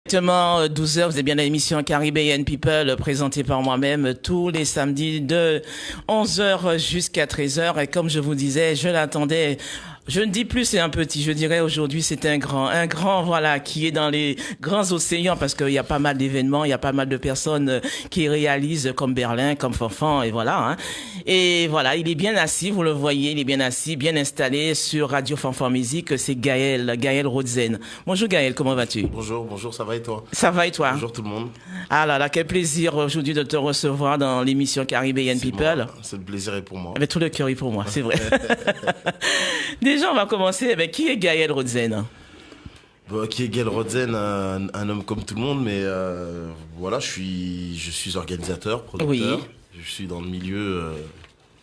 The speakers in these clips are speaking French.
Exactement, 12 heures, vous êtes bien à l'émission Caribbean People, présentée par moi-même tous les samedis de 11 heures jusqu'à 13 heures. Et comme je vous disais, je l'attendais. Je ne dis plus c'est un petit, je dirais aujourd'hui c'est un grand, voilà, qui est dans les grands océans parce qu'il y a pas mal d'événements, il y a pas mal de personnes qui réalisent comme Berlin, comme Fanfan, et voilà. Hein. Et voilà, il est bien assis, vous le voyez, il est bien assis, bien installé sur Radio Fanfan Musique, c'est Gaël Rodzen. Bonjour Gaël, comment vas-tu? Bonjour, ça va et toi? Ça va et toi? Bonjour tout le monde. Ah là là, quel plaisir aujourd'hui de te recevoir dans l'émission Caribbean People. C'est le plaisir est pour moi. Avec tout le cœur est pour moi, c'est vrai. Déjà, on va commencer avec qui est Gaël Rodzen? Qui est Gaël Rodzen, un homme comme tout le monde, mais voilà, je suis organisateur, producteur. Oui. Je suis dans le milieu,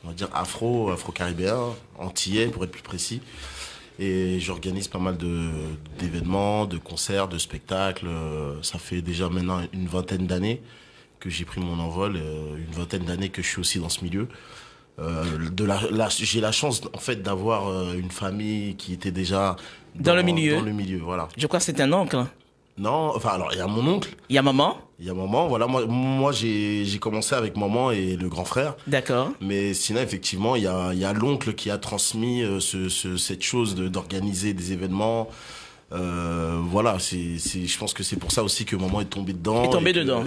on va dire afro-caribéen, antillais pour être plus précis. Et j'organise pas mal d'événements, de concerts, de spectacles. Ça fait déjà maintenant une vingtaine d'années que j'ai pris mon envol, une vingtaine d'années que je suis aussi dans ce milieu. J'ai la chance en fait d'avoir une famille qui était déjà Dans le milieu. Dans le milieu, voilà. Je crois que c'est un oncle. Non, enfin alors il y a mon oncle. Il y a maman. Il y a maman, voilà. Moi j'ai commencé avec maman et le grand frère. D'accord. Mais sinon effectivement il y a l'oncle qui a transmis cette chose d'organiser des événements. Voilà, je pense que c'est pour ça aussi que maman est tombée dedans.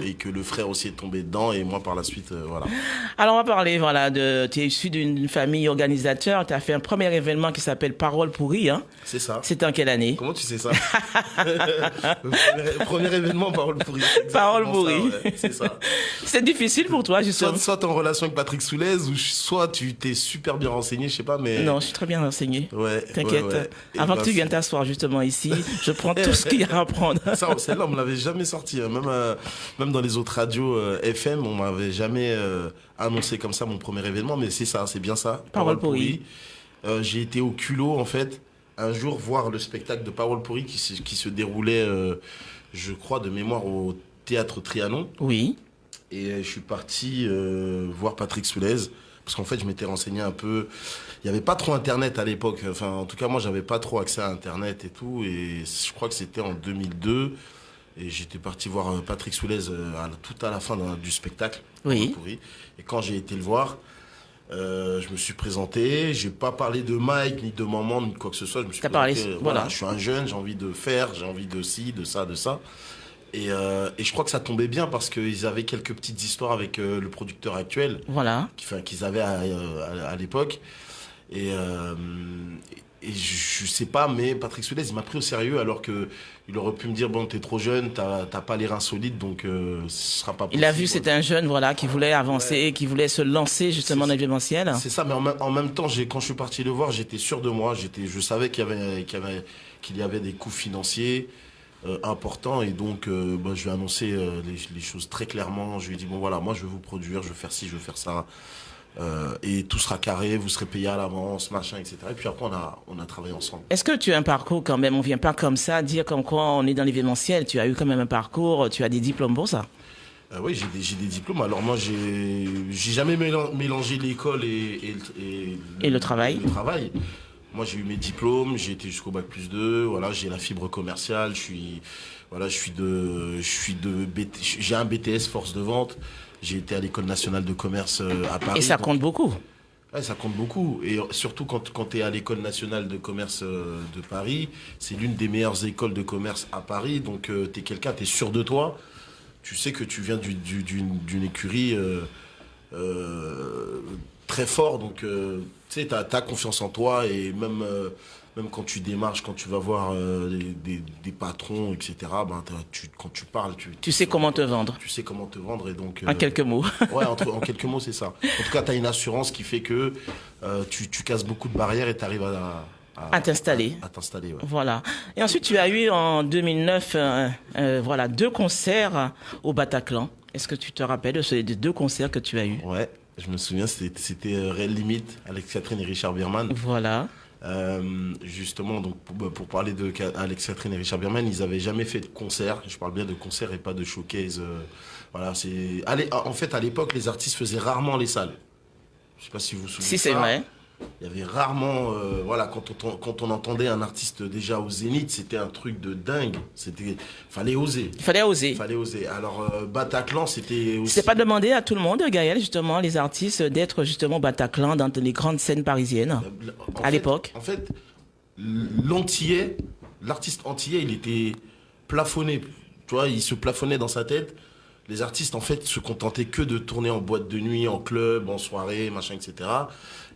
Et que le frère aussi est tombé dedans et moi par la suite, voilà. Alors on va parler, voilà, tu es issu d'une famille organisateur, tu as fait un premier événement qui s'appelle Parole pourrie, hein? C'est ça. C'était en quelle année? Comment tu sais ça? premier événement, Parole pourrie. Parole pourrie. Ouais, c'est ça. C'est difficile pour toi, justement. Soit t'es en relation avec Patrick Soulez, ou soit tu t'es super bien renseigné, je sais pas, mais... Non, je suis très bien renseigné. Ouais. T'inquiète. Ouais. Avant que tu viennes t'asseoir justement ici, je prends tout ce qu'il y a à prendre. Ça, celle-là, on me l'avait jamais sorti. Même dans les autres radios FM, on m'avait jamais annoncé comme ça mon premier événement, mais c'est ça, c'est bien ça. Parole pourrie. J'ai été au culot, en fait, un jour voir le spectacle de Parole pourrie qui se déroulait, je crois, de mémoire au Théâtre Trianon. Oui. Et je suis parti voir Patrick Soulez. Parce qu'en fait, je m'étais renseigné un peu. Il n'y avait pas trop Internet à l'époque. Enfin, en tout cas, moi, j'avais pas trop accès à Internet et tout. Et je crois que c'était en 2002. Et j'étais parti voir Patrick Soulez tout à la fin du spectacle. Oui. Et quand j'ai été le voir, je me suis présenté. J'ai pas parlé de Mike, ni de maman, ni de quoi que ce soit. Je me suis présenté. Voilà, je suis un jeune, j'ai envie de faire, j'ai envie de ci, de ça, de ça. Et je crois que ça tombait bien parce qu'ils avaient quelques petites histoires avec le producteur actuel. Voilà. Qu'ils avaient à l'époque. Et je sais pas, mais Patrick Soulez, il m'a pris au sérieux alors qu'il aurait pu me dire, bon, t'es trop jeune, t'as pas les reins solides, donc ce sera pas possible. Il a vu que c'était un jeune, voilà, qui voulait avancer, qui voulait se lancer justement dans l'événementiel. C'est ça, mais en même temps, quand je suis parti le voir, j'étais sûr de moi. Je savais qu'il y avait des coûts financiers important, et donc je lui ai annoncé les choses très clairement. Je lui ai dit, bon voilà, moi je veux vous produire, je veux faire ci, je veux faire ça, et tout sera carré, vous serez payé à l'avance, machin, etc. Et puis après on a travaillé ensemble. Est-ce que tu as un parcours quand même? On vient pas comme ça dire comme quoi on est dans l'événementiel. Tu as eu quand même un parcours, tu as des diplômes pour ça? Oui, j'ai des diplômes. Alors moi j'ai jamais mélangé l'école et le travail. Moi, j'ai eu mes diplômes, j'ai été jusqu'au bac+2, voilà, j'ai la fibre commerciale, j'ai un BTS force de vente, j'ai été à l'École nationale de commerce à Paris. Et ça compte beaucoup. Ouais, ça compte beaucoup. Et surtout quand tu es à l'École nationale de commerce de Paris, c'est l'une des meilleures écoles de commerce à Paris, donc tu es quelqu'un, tu es sûr de toi, tu sais que tu viens d'une écurie très fort, donc tu sais, t'as confiance en toi, et même quand tu démarches, quand tu vas voir des patrons, etc., quand tu parles, tu sais comment te vendre. Tu sais comment te vendre, et donc... en quelques mots. Ouais, en quelques mots, c'est ça. En tout cas, tu as une assurance qui fait que tu casses beaucoup de barrières et tu arrives à t'installer. À t'installer, ouais. Voilà. Et ensuite, tu as eu en 2009 voilà, 2 concerts au Bataclan. Est-ce que tu te rappelles de ces 2 concerts que tu as eus? Ouais, je me souviens, c'était Réelle Limite, Alex Catherine et Richard Bierman. Voilà. Justement, donc pour parler de Alex Catherine et Richard Bierman, ils n'avaient jamais fait de concert. Je parle bien de concert et pas de showcase. Voilà, en fait, à l'époque, les artistes faisaient rarement les salles. Je sais pas si vous vous souvenez. Si, c'est vrai. Il y avait rarement, voilà, quand on entendait un artiste déjà au Zénith, c'était un truc de dingue. Fallait oser. Il fallait oser. Fallait oser. Alors, Bataclan, c'était aussi. C'est pas demandé à tout le monde, Gaël, justement, les artistes, d'être justement au Bataclan dans les grandes scènes parisiennes, à l'époque. En fait, l'antillais, l'artiste antillais, il était plafonné. Tu vois, il se plafonnait dans sa tête. Les artistes, en fait, se contentaient que de tourner en boîte de nuit, en club, en soirée, machin, etc.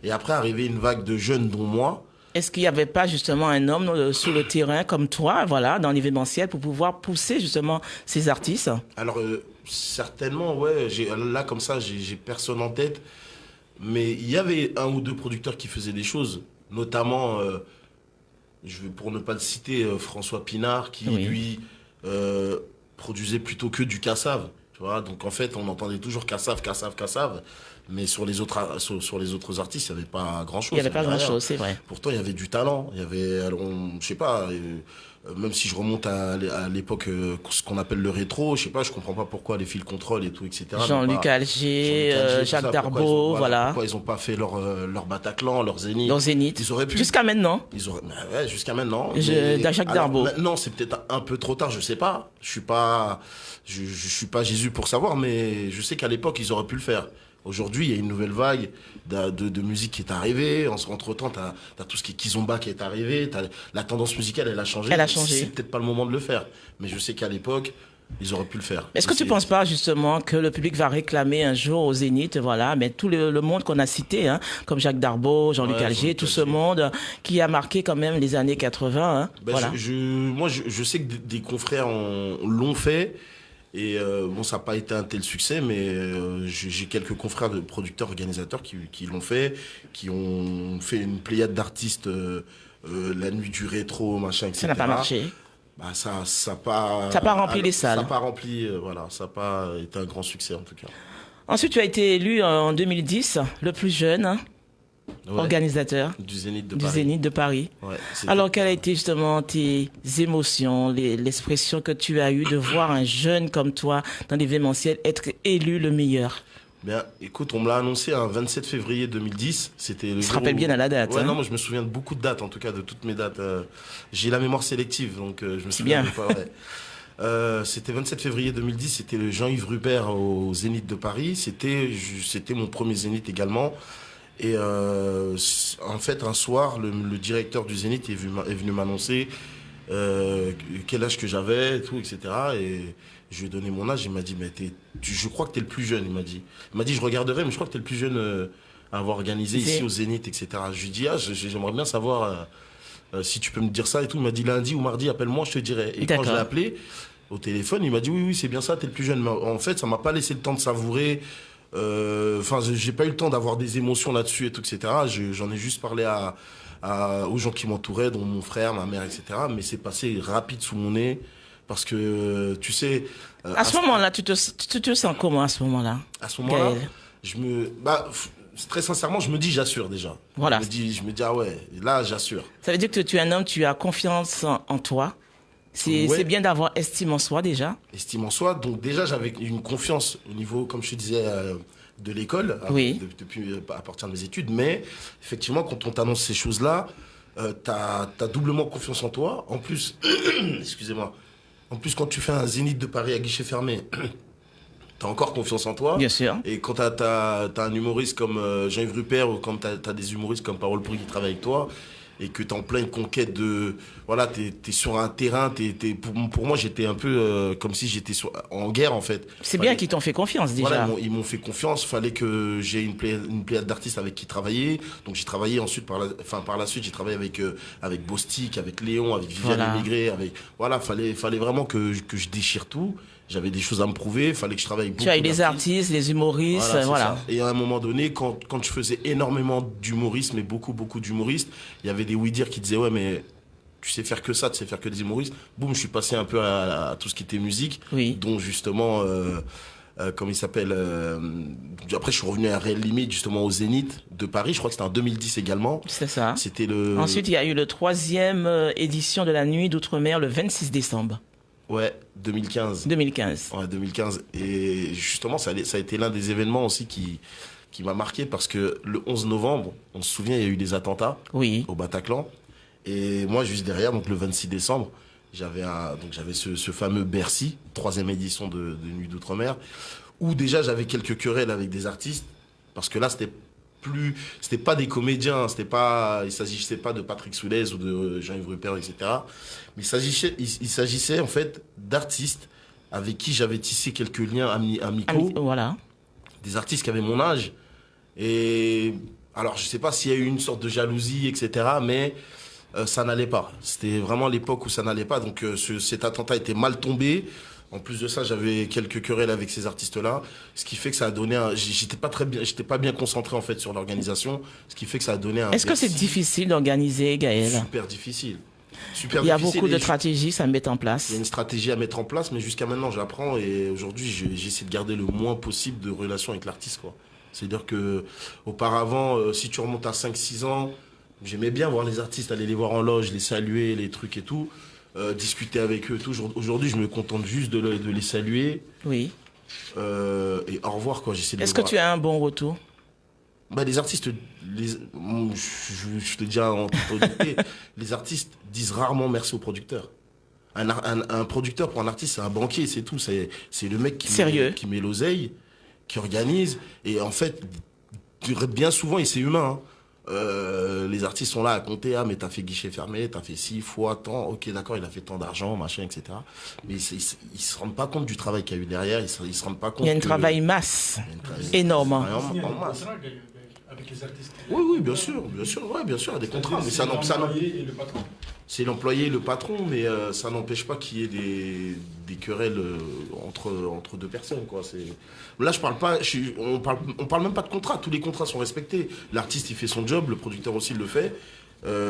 Et après, arrivait une vague de jeunes, dont moi. Est-ce qu'il n'y avait pas justement un homme sur le terrain comme toi, voilà, dans l'événementiel, pour pouvoir pousser justement ces artistes? Alors, certainement, ouais. Là, comme ça, j'ai personne en tête. Mais il y avait un ou deux producteurs qui faisaient des choses. Notamment, pour ne pas le citer, François Pinard, qui, Oui. lui, produisait plutôt que du Cassave. Tu vois, donc en fait, on entendait toujours Cassave, Cassave, Cassave. Mais sur les autres artistes, il n'y avait pas grand-chose. Il n'y avait pas rien. grand-chose, c'est vrai. Pourtant, il y avait du talent. Il y avait, alors, je sais pas, même si je remonte à l'époque, ce qu'on appelle le rétro, je sais pas, je comprends pas pourquoi les fils contrôle et tout, etc. Jean-Luc Alger, Jacques Darbeau, voilà. Pourquoi ils n'ont pas fait leur Bataclan, leur Zénith. Leur Zénith. Ils auraient pu. Jusqu'à maintenant. Ouais, jusqu'à maintenant. Jacques Darbeau. Maintenant, c'est peut-être un peu trop tard, je sais pas. Je suis pas Jésus pour savoir, mais je sais qu'à l'époque, ils auraient pu le faire. Aujourd'hui, il y a une nouvelle vague de musique qui est arrivée. Entre-temps, t'as tout ce qui est Kizomba qui est arrivé. La tendance musicale, elle a changé. Elle a changé. C'est peut-être pas le moment de le faire. Mais je sais qu'à l'époque, ils auraient pu le faire. Est-ce que tu ne penses pas justement que le public va réclamer un jour au Zénith, voilà, mais tout le monde qu'on a cité, hein, comme Jacques Darbeau, Jean-Luc Alger, tout ce monde qui a marqué quand même les années 80. Hein, voilà. Moi, je sais que des confrères l'ont fait. Et bon, ça n'a pas été un tel succès, mais j'ai quelques confrères de producteurs, organisateurs qui l'ont fait, qui ont fait une pléiade d'artistes la nuit du rétro, machin, etc. Ça n'a pas marché. Bah, ça n'a pas rempli les salles. Ça n'a pas rempli, voilà, ça n'a pas été un grand succès en tout cas. Ensuite, tu as été élu en 2010, le plus jeune, hein, Ouais. organisateur Du Zénith de du Paris. Zénith de Paris. Ouais, Alors, quelles ont été justement tes émotions, l'expression que tu as eue de voir un jeune comme toi dans l'événementiel être élu le meilleur? Bien, écoute, on me l'a annoncé un 27 février 2010. C'était le Tu te jour rappelles bien à la date. Ouais, hein? non, moi je me souviens de beaucoup de dates, en tout cas de toutes mes dates. J'ai la mémoire sélective, donc je me C'est souviens bien. de pas. Ouais. C'était 27 février 2010, c'était le Jean-Yves Rupert au Zénith de Paris. C'était mon premier Zénith également. Et en fait, un soir, le directeur du Zénith est venu m'annoncer quel âge que j'avais, et tout, etc. Et je lui ai donné mon âge. Il m'a dit, mais je crois que t'es le plus jeune. Il m'a dit, je regarderai, mais je crois que t'es le plus jeune à avoir organisé ici au Zénith, etc. Je lui ai dit, j'aimerais bien savoir si tu peux me dire ça et tout. Il m'a dit lundi ou mardi, appelle-moi, je te dirai. Et quand je l'ai appelé au téléphone, il m'a dit, oui, c'est bien ça, t'es le plus jeune. Mais en fait, ça m'a pas laissé le temps de savourer. Enfin, j'ai pas eu le temps d'avoir des émotions là-dessus et tout, etc. J'en ai juste parlé aux gens qui m'entouraient, dont mon frère, ma mère, etc. Mais c'est passé rapide sous mon nez parce que, tu sais... à ce moment-là, tu te sens comment à ce moment-là? À ce moment-là, très sincèrement, je me dis j'assure déjà. Voilà. Je me dis ah ouais, là j'assure. Ça veut dire que tu es un homme, tu as confiance en toi. C'est bien d'avoir estime en soi déjà. Estime en soi. Donc déjà, j'avais une confiance au niveau, comme je te disais, de l'école, depuis à partir de mes études. Mais effectivement, quand on t'annonce ces choses-là, t'as doublement confiance en toi. En plus, excusez-moi. En plus, quand tu fais un Zénith de Paris à guichet fermé, t'as encore confiance en toi. Bien sûr. Et quand t'as un humoriste comme Jean-Yves Rupert ou quand t'as des humoristes comme Parole Pourrie qui travaillent avec toi, et que t'es en pleine conquête de... Voilà, t'es sur un terrain, pour moi, j'étais un peu comme si j'étais en guerre, en fait. C'est bien qu'ils t'ont fait confiance, déjà. Voilà, ils m'ont fait confiance. Fallait que j'ai une pléiade d'artistes avec qui travailler. Donc, j'ai travaillé ensuite, par la suite, j'ai travaillé avec Bostik, avec Léon, avec Viviane Émigré, voilà, fallait vraiment que je déchire tout. J'avais des choses à me prouver, fallait que je travaille beaucoup. Tu as eu les artistes, les humoristes, voilà. Et à un moment donné, quand je faisais énormément d'humorisme et beaucoup d'humoristes, il y avait des oui-dire qui disaient, ouais, mais tu sais faire que ça, tu sais faire que des humoristes. Boum, je suis passé un peu à tout ce qui était musique, dont justement, comment il s'appelle, après je suis revenu à Réel Limite, justement au Zénith de Paris, je crois que c'était en 2010 également. C'est ça. C'était Ensuite, il y a eu le 3e édition de la Nuit d'Outre-mer le 26 décembre. Ouais, 2015. 2015. Ouais, 2015. Et justement, ça a été l'un des événements aussi qui qui m'a marqué parce que le 11 novembre, on se souvient, il y a eu des attentats Oui. au Bataclan. Et moi, juste derrière, donc le 26 décembre, j'avais ce fameux Bercy, 3e édition de Nuit d'Outre-mer, où déjà j'avais quelques querelles avec des artistes, parce que là, c'était pas des comédiens, il s'agissait pas de Patrick Soulez ou de Jean-Yves Rupert, etc. Mais il s'agissait en fait d'artistes avec qui j'avais tissé quelques liens amicaux. Voilà. Des artistes qui avaient mon âge. Et alors, je sais pas s'il y a eu une sorte de jalousie, etc. Mais ça n'allait pas. C'était vraiment l'époque où ça n'allait pas. Donc, cet attentat était mal tombé. En plus de ça, j'avais quelques querelles avec ces artistes-là, ce qui fait que ça a donné j'étais pas bien concentré en fait sur l'organisation, ce qui fait que ça a donné un. Est-ce que c'est difficile d'organiser, Gaël? Super difficile. Il y a beaucoup de stratégies à mettre en place. Il y a une stratégie à mettre en place, mais jusqu'à maintenant, j'apprends et aujourd'hui, j'essaie de garder le moins possible de relations avec l'artiste, quoi. C'est-à-dire que auparavant, si tu remontes à 5-6 ans, j'aimais bien voir les artistes, aller les voir en loge, les saluer, les trucs et tout. Discuter avec eux, tout. Aujourd'hui, je me contente juste de les saluer. Oui. Et au revoir, quoi. J'essaie de Est-ce que tu as un bon retour? Les artistes, je te dis en toute honnêteté, les artistes disent rarement merci au producteur. Un producteur pour un artiste, c'est un banquier, c'est tout. C'est le mec qui met l'oseille, qui organise. Et en fait, bien souvent, et c'est humain, hein, les artistes sont là à compter, mais t'as fait guichet fermé, t'as fait 6 fois tant, ok d'accord, il a fait tant d'argent, machin, etc. Mais ils se rendent pas compte du travail qu'il y a eu derrière, ils se rendent pas compte. Il y a un travail masse, énorme. En masse. Avec les artistes. Oui, bien sûr, bien sûr, des contrats. Mais ça l'employé et le patron. C'est l'employé et le patron, mais ça n'empêche pas qu'il y ait des querelles entre deux personnes, quoi. Là, je parle pas, on parle même pas de contrat. Tous les contrats sont respectés. L'artiste, il fait son job, le producteur aussi le fait.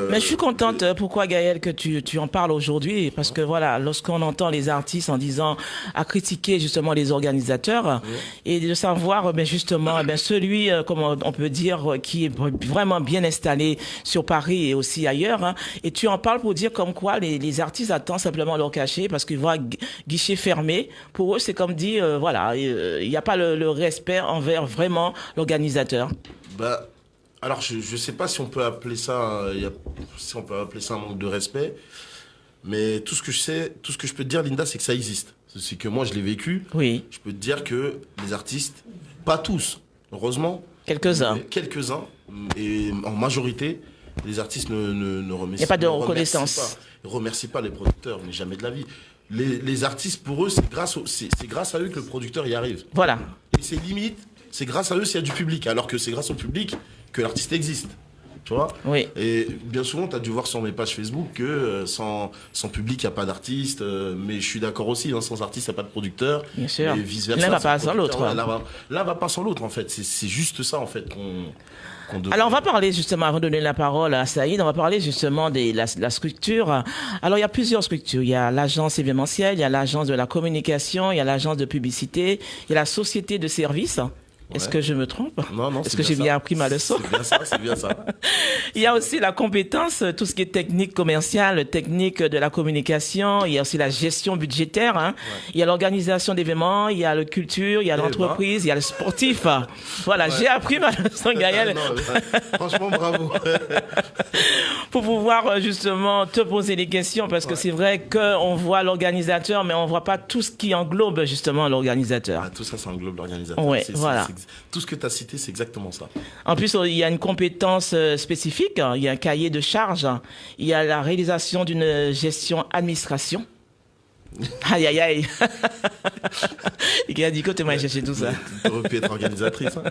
Mais je suis contente, pourquoi Gaël, que tu en parles aujourd'hui, parce que voilà, lorsqu'on entend les artistes en disant, à critiquer justement les organisateurs, et de savoir justement celui, comme on peut dire, qui est vraiment bien installé sur Paris et aussi ailleurs, hein, et tu en parles pour dire comme quoi les artistes attendent simplement leur cachet parce qu'ils voient guichet fermé. Pour eux, c'est comme dit, voilà, il n'y a pas le respect envers vraiment l'organisateur. Alors, je ne sais pas si on peut appeler ça, un manque de respect, mais tout ce que je peux te dire, Linda, c'est que ça existe. C'est que moi, je l'ai vécu. Oui. Je peux te dire que les artistes, pas tous, heureusement. Quelques-uns. Et en majorité, les artistes ne remercient pas. Il n'y a pas de reconnaissance. Ils ne remercient pas les producteurs, mais jamais de la vie. Les artistes, pour eux, c'est grâce à eux que le producteur y arrive. Voilà. Et c'est limite, c'est grâce à eux s'il y a du public, alors que c'est grâce au public que l'artiste existe, tu vois. Oui. Et bien souvent, tu as dû voir sur mes pages Facebook que sans public, il n'y a pas d'artiste. Mais je suis d'accord aussi, hein, sans artiste, il n'y a pas de producteur. Bien sûr. Et vice-versa. L'un va pas sans l'autre. L'un va pas sans l'autre, en fait. C'est juste ça, en fait, qu'on devrait... Alors, on va parler justement, avant de donner la parole à Saïd, on va parler justement de la structure. Alors, il y a plusieurs structures. Il y a l'agence événementielle, il y a l'agence de la communication, il y a l'agence de publicité, il y a la société de services. Est-ce que je me trompe? Non. Est-ce que j'ai bien appris ma leçon? C'est bien ça. Il y a aussi la compétence, tout ce qui est technique commerciale, technique de la communication. Il y a aussi la gestion budgétaire. Hein. Ouais. Il y a l'organisation d'événements, il y a la culture, il y a l'entreprise, il y a le sportif. Voilà, j'ai appris ma leçon, Gaël. Franchement, bravo. Pour pouvoir justement te poser des questions, parce que c'est vrai qu'on voit l'organisateur, mais on voit pas tout ce qui englobe justement l'organisateur. Tout ça englobe l'organisateur. Ouais, voilà. Tout ce que tu as cité, c'est exactement ça. En plus, il y a une compétence spécifique, il y a un cahier de charges, il y a la réalisation d'une gestion administration. Aïe, aïe, aïe. Il a dit que tu m'as cherché tout ça. Tu aurais pu être organisatrice. Hein.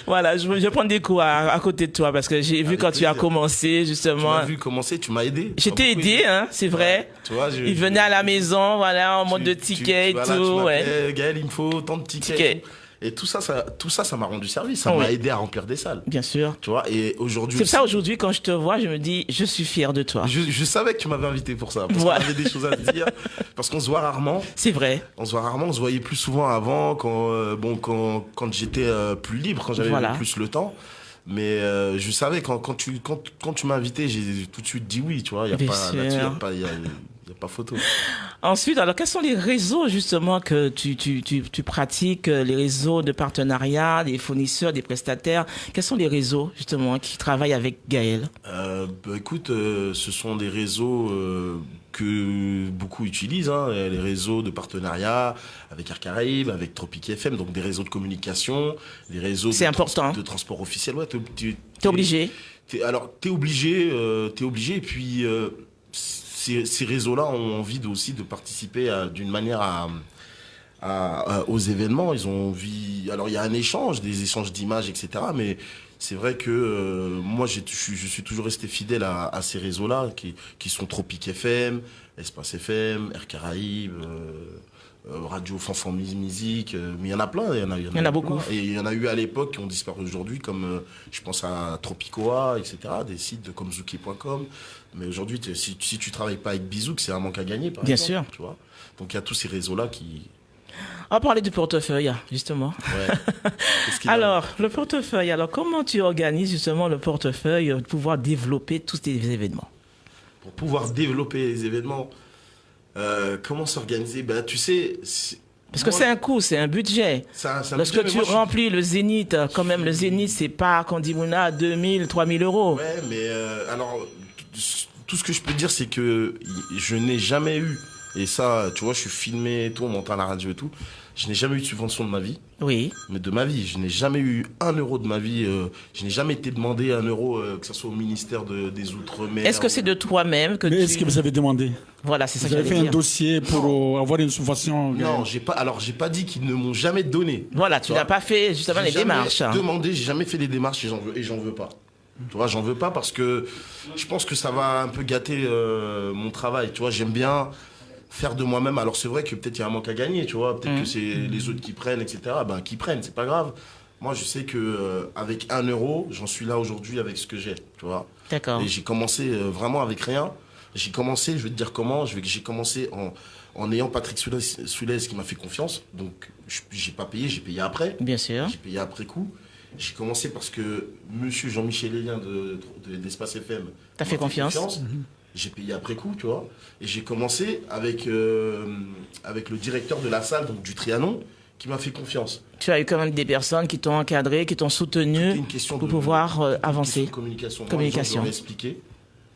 Voilà, je vais prendre des cours à côté de toi parce que j'ai vu quand tu as commencé, justement. Tu m'as vu commencer, tu m'as aidé. Je t'ai aidé, hein, c'est vrai. Tu vois, il venait à la maison, voilà, en mode de tickets et tout. Ouais. Gaël, il me faut tant de tickets. Et tout ça m'a rendu service. Ça m'a aidé à remplir des salles. Bien sûr. Tu vois, et aujourd'hui. C'est ça, aujourd'hui, quand je te vois, je me dis, je suis fier de toi. Je savais que tu m'avais invité pour ça. Parce qu'on avait des choses à te dire. Parce qu'on se voit rarement. C'est vrai. On se voyait plus souvent avant, quand j'étais plus libre, quand j'avais plus le temps. Mais je savais, quand tu m'as invité, j'ai tout de suite dit oui, tu vois. Il n'y a n'y a pas photo. Ensuite, alors quels sont les réseaux justement que tu pratiques, les réseaux de partenariat, des fournisseurs, des prestataires? Quels sont les réseaux justement qui travaillent avec Gaël? Écoute, ce sont des réseaux que beaucoup utilisent, hein, les réseaux de partenariat avec Air Caraïbes, avec Tropic FM, donc des réseaux de communication, des réseaux de transport officiel. Ouais, t'es obligé. T'es obligé, et puis ces réseaux-là ont envie aussi de participer d'une manière aux événements. Ils ont envie. Alors il y a un échange, des échanges d'images, etc. Mais c'est vrai que moi je suis toujours resté fidèle à ces réseaux-là qui sont Tropic FM, Espace FM, Air Caraïbes, Radio Fanfan Musique, mais il y en a plein, il y en a beaucoup. Et il y en a eu à l'époque qui ont disparu aujourd'hui, comme je pense à Tropicoa, etc. Des sites comme Zouki.com. Mais aujourd'hui, si tu travailles pas avec Bizouk, c'est un manque à gagner, par Bien exemple. sûr. Tu vois. Donc il y a tous ces réseaux-là qui... On va parler du portefeuille, justement. Ouais. Alors, le portefeuille, comment tu organises justement le portefeuille pour pouvoir développer tous tes événements? Pour pouvoir développer les événements, comment s'organiser? Ben, tu sais... Parce que c'est un coût, c'est un budget. Lorsque tu remplis le Zénith, quand même, le Zénith, c'est pas, qu'on dit, 2000, 3000 euros. Ouais, mais alors, tout ce que je peux dire, c'est que je n'ai jamais eu, et ça, tu vois, je suis filmé et tout, on m'entend à la radio et tout, je n'ai jamais eu de subvention de ma vie. Oui. Mais de ma vie, je n'ai jamais eu 1 euro de ma vie. Je n'ai jamais été demandé 1 euro, que ce soit au ministère des Outre-mer. Est-ce que c'est de toi-même que est-ce que vous avez demandé? Voilà, c'est ça que j'allais dire. Vous avez fait un dossier pour avoir une subvention? Non, j'ai pas dit qu'ils ne m'ont jamais donné. Voilà, tu n'as pas fait justement les démarches. J'ai jamais fait les démarches et j'en veux pas. Tu vois, j'en veux pas parce que je pense que ça va un peu gâter mon travail. Tu vois, j'aime bien faire de moi-même. Alors c'est vrai que peut-être il y a un manque à gagner, tu vois. Peut-être que c'est les autres qui prennent, etc. Ben, qui prennent, c'est pas grave. Moi, je sais que avec 1 euro, j'en suis là aujourd'hui avec ce que j'ai, tu vois. D'accord. Et j'ai commencé vraiment avec rien. J'ai commencé, je vais te dire comment. J'ai commencé en ayant Patrick Soulez qui m'a fait confiance. Donc, j'ai pas payé, j'ai payé après. Bien sûr. J'ai payé après coup. J'ai commencé parce que monsieur Jean-Michel Hélien d'Espace FM t'as fait confiance. J'ai payé après coup, tu vois. Et j'ai commencé avec le directeur de la salle, donc du Trianon, qui m'a fait confiance. Tu as eu quand même des personnes qui t'ont encadré, qui t'ont soutenu pour pouvoir avancer. Communication. Communication. J'aurais expliqué.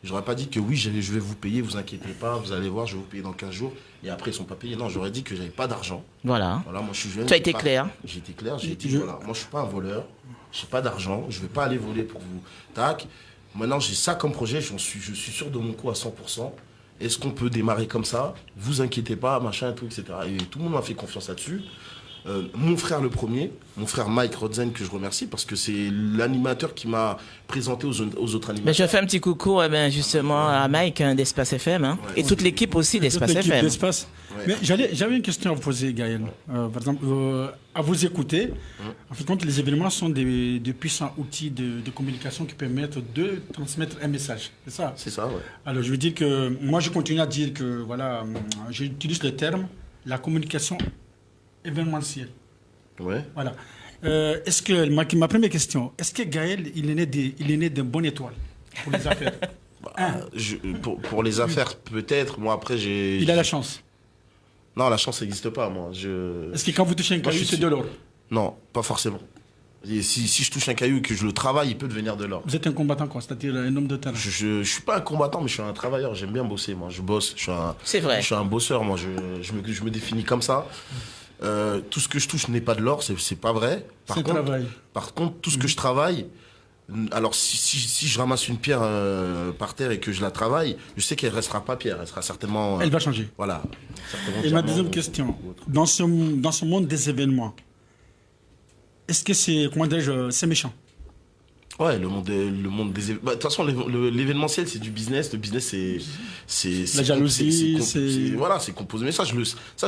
J'aurais pas dit que oui, je vais vous payer, vous inquiétez pas, vous allez voir, je vais vous payer dans 15 jours. Et après, ils sont pas payés. Non, j'aurais dit que j'avais pas d'argent. Voilà. Moi, je suis jeune. Tu as été clair. J'ai été clair. J'ai dit, voilà, moi, je suis pas un voleur. J'ai pas d'argent. Je vais pas aller voler pour vous. Tac. Maintenant, j'ai ça comme projet. Je suis sûr de mon coup à 100%. Est-ce qu'on peut démarrer comme ça? Vous inquiétez pas, machin et tout, etc. Et tout le monde m'a fait confiance là-dessus. Mon frère le premier, mon frère Mike Rodzen, que je remercie parce que c'est l'animateur qui m'a présenté aux autres animateurs. Mais je fais un petit coucou justement à Mike d'Espace FM et toute l'équipe aussi d'Espace FM. Ouais. Mais j'avais une question à vous poser, Gaël. Par exemple, à vous écouter, en fait, les événements sont des puissants outils de communication qui permettent de transmettre un message. C'est ça? C'est ça, ouais. Alors, je veux dire que moi, je continue à dire que, voilà, j'utilise le terme la communication événementielle. Ouais. Voilà. Est-ce que, ma première question, est-ce que Gaël, il est né d'un bon étoile pour les affaires? Pour les affaires, peut-être. Moi, après, il a la chance? Non, la chance n'existe pas, moi. Est-ce que quand vous touchez un caillou, c'est de l'or? Non, pas forcément. Et si je touche un caillou et que je le travaille, il peut devenir de l'or. Vous êtes un combattant, quoi, c'est-à-dire un homme de talent? Je suis pas un combattant, mais je suis un travailleur. J'aime bien bosser, moi. Je bosse. C'est vrai. Je suis un bosseur, moi. Je me définis comme ça. Tout ce que je touche n'est pas de l'or, c'est pas vrai. Par contre, tout ce que je travaille, alors si je ramasse une pierre par terre et que je la travaille, je sais qu'elle restera pas pierre, elle sera certainement... elle va changer. Voilà. Et ma deuxième question, dans ce monde des événements, est-ce que c'est méchant? Ouais, le monde des événements. De toute façon, l'événementiel, c'est du business. Le business, c'est la jalousie. Voilà, c'est composé. Mais ça, je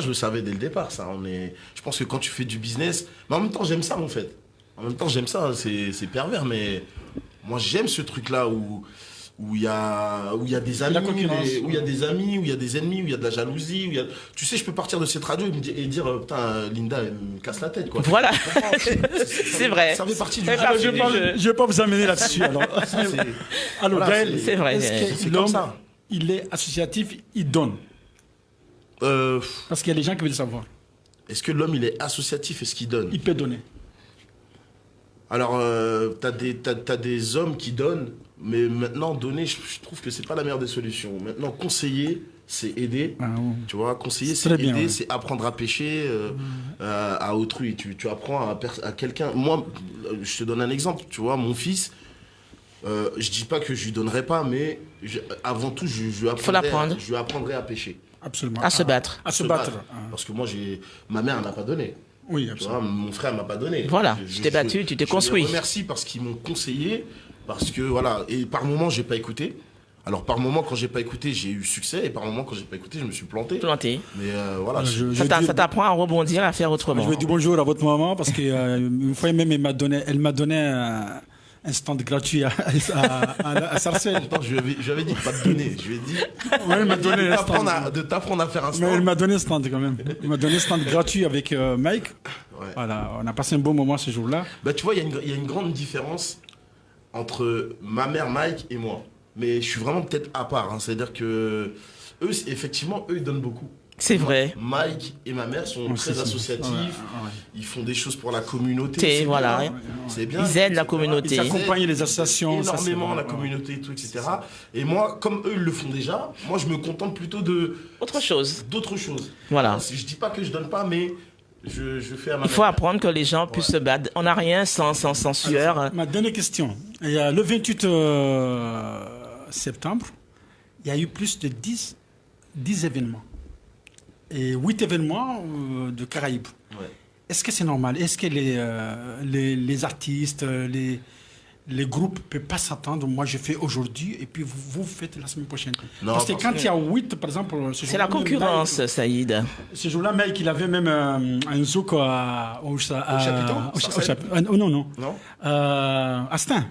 le savais dès le départ. Ça, je pense que quand tu fais du business, mais en même temps, j'aime ça, en fait. En même temps, j'aime ça. C'est pervers, mais moi, j'aime ce truc-là où il y a des amis, où il y a des amis, où il y a des ennemis, où il y a de la jalousie, tu sais, je peux partir de cette radio et dire putain, Linda, elle me casse la tête, quoi. Voilà. C'est vrai. Ça fait partie du jeu. Je vais pas vous amener là-dessus, alors. Alors, Gaël, c'est vrai. Est-ce que l'homme, il est associatif, il donne? Parce qu'il y a des gens qui veulent savoir. Est-ce que l'homme, il est associatif? Est-ce qu'il donne? Il peut donner. Alors, t'as des hommes qui donnent, mais maintenant, donner, je trouve que c'est pas la meilleure des solutions. Maintenant, conseiller, c'est aider. Ah, ouais. Tu vois, conseiller, C'est c'est très aider, bien, ouais. c'est apprendre à pêcher à autrui. Tu apprends à quelqu'un. Moi, je te donne un exemple. Tu vois, mon fils, je dis pas que je lui donnerai pas, mais avant tout, je lui l'apprendre. je lui apprendrai à pêcher. Absolument. À se battre. À se battre. Parce que moi, ma mère m'a pas donné. Oui, Tu vois, absolument. mon frère m'a pas donné. Voilà, tu t'es battu, tu t'es construit. Je les remercie parce qu'ils m'ont conseillé, parce que voilà, et par moment j'ai pas écouté. Alors par moment quand j'ai pas écouté, j'ai eu succès, et par moment quand j'ai pas écouté, je me suis planté. Planté. Mais voilà, Ça t'apprend à rebondir, à faire autrement. Je vais dire bonjour à votre maman parce qu'une fois même, elle m'a donné un stand gratuit à Sarcelles. Attends, je lui avais dit de pas te donner. Je lui ai dit Ouais, elle m'a donné un stand. de t'apprendre à faire un Mais stand. elle m'a donné un stand quand même. Elle m'a donné un stand gratuit avec Mike. Ouais. Voilà, on a passé un bon moment ce jour-là. Bah tu vois, il y a une grande différence entre ma mère, Mike et moi. Mais je suis vraiment peut-être à part. Hein. C'est-à-dire que eux, effectivement, eux, ils donnent beaucoup. C'est vrai. Mike et ma mère sont très associatifs. Ouais. Ils font des choses pour la communauté. Voilà. Bien. C'est bien. Ils aident la etc. communauté. Ils accompagnent les associations. ça, c'est Énormément vrai, la ouais. communauté et tout, etc. Et moi, comme eux, ils le font déjà, moi, je me contente plutôt Autre chose. d'autres choses. Voilà. Je dis pas que je donne pas, mais je fais à ma Il faut manière. apprendre que les gens puissent se battre. On n'a rien sans sueur. Ma dernière question. Le 28 septembre, il y a eu plus de 10 événements. Et 8 événements de Caraïbes. Ouais. Est-ce que c'est normal? Est-ce que les artistes, les groupes ne peuvent pas s'attendre? Moi, je fais aujourd'hui et puis vous faites la semaine prochaine. Non, parce que parce quand que- il y a 8, par exemple... C'est la concurrence, Saïd. Ce jour-là, Mike, il avait même un zouk au chapiteau, non. Non À Stein.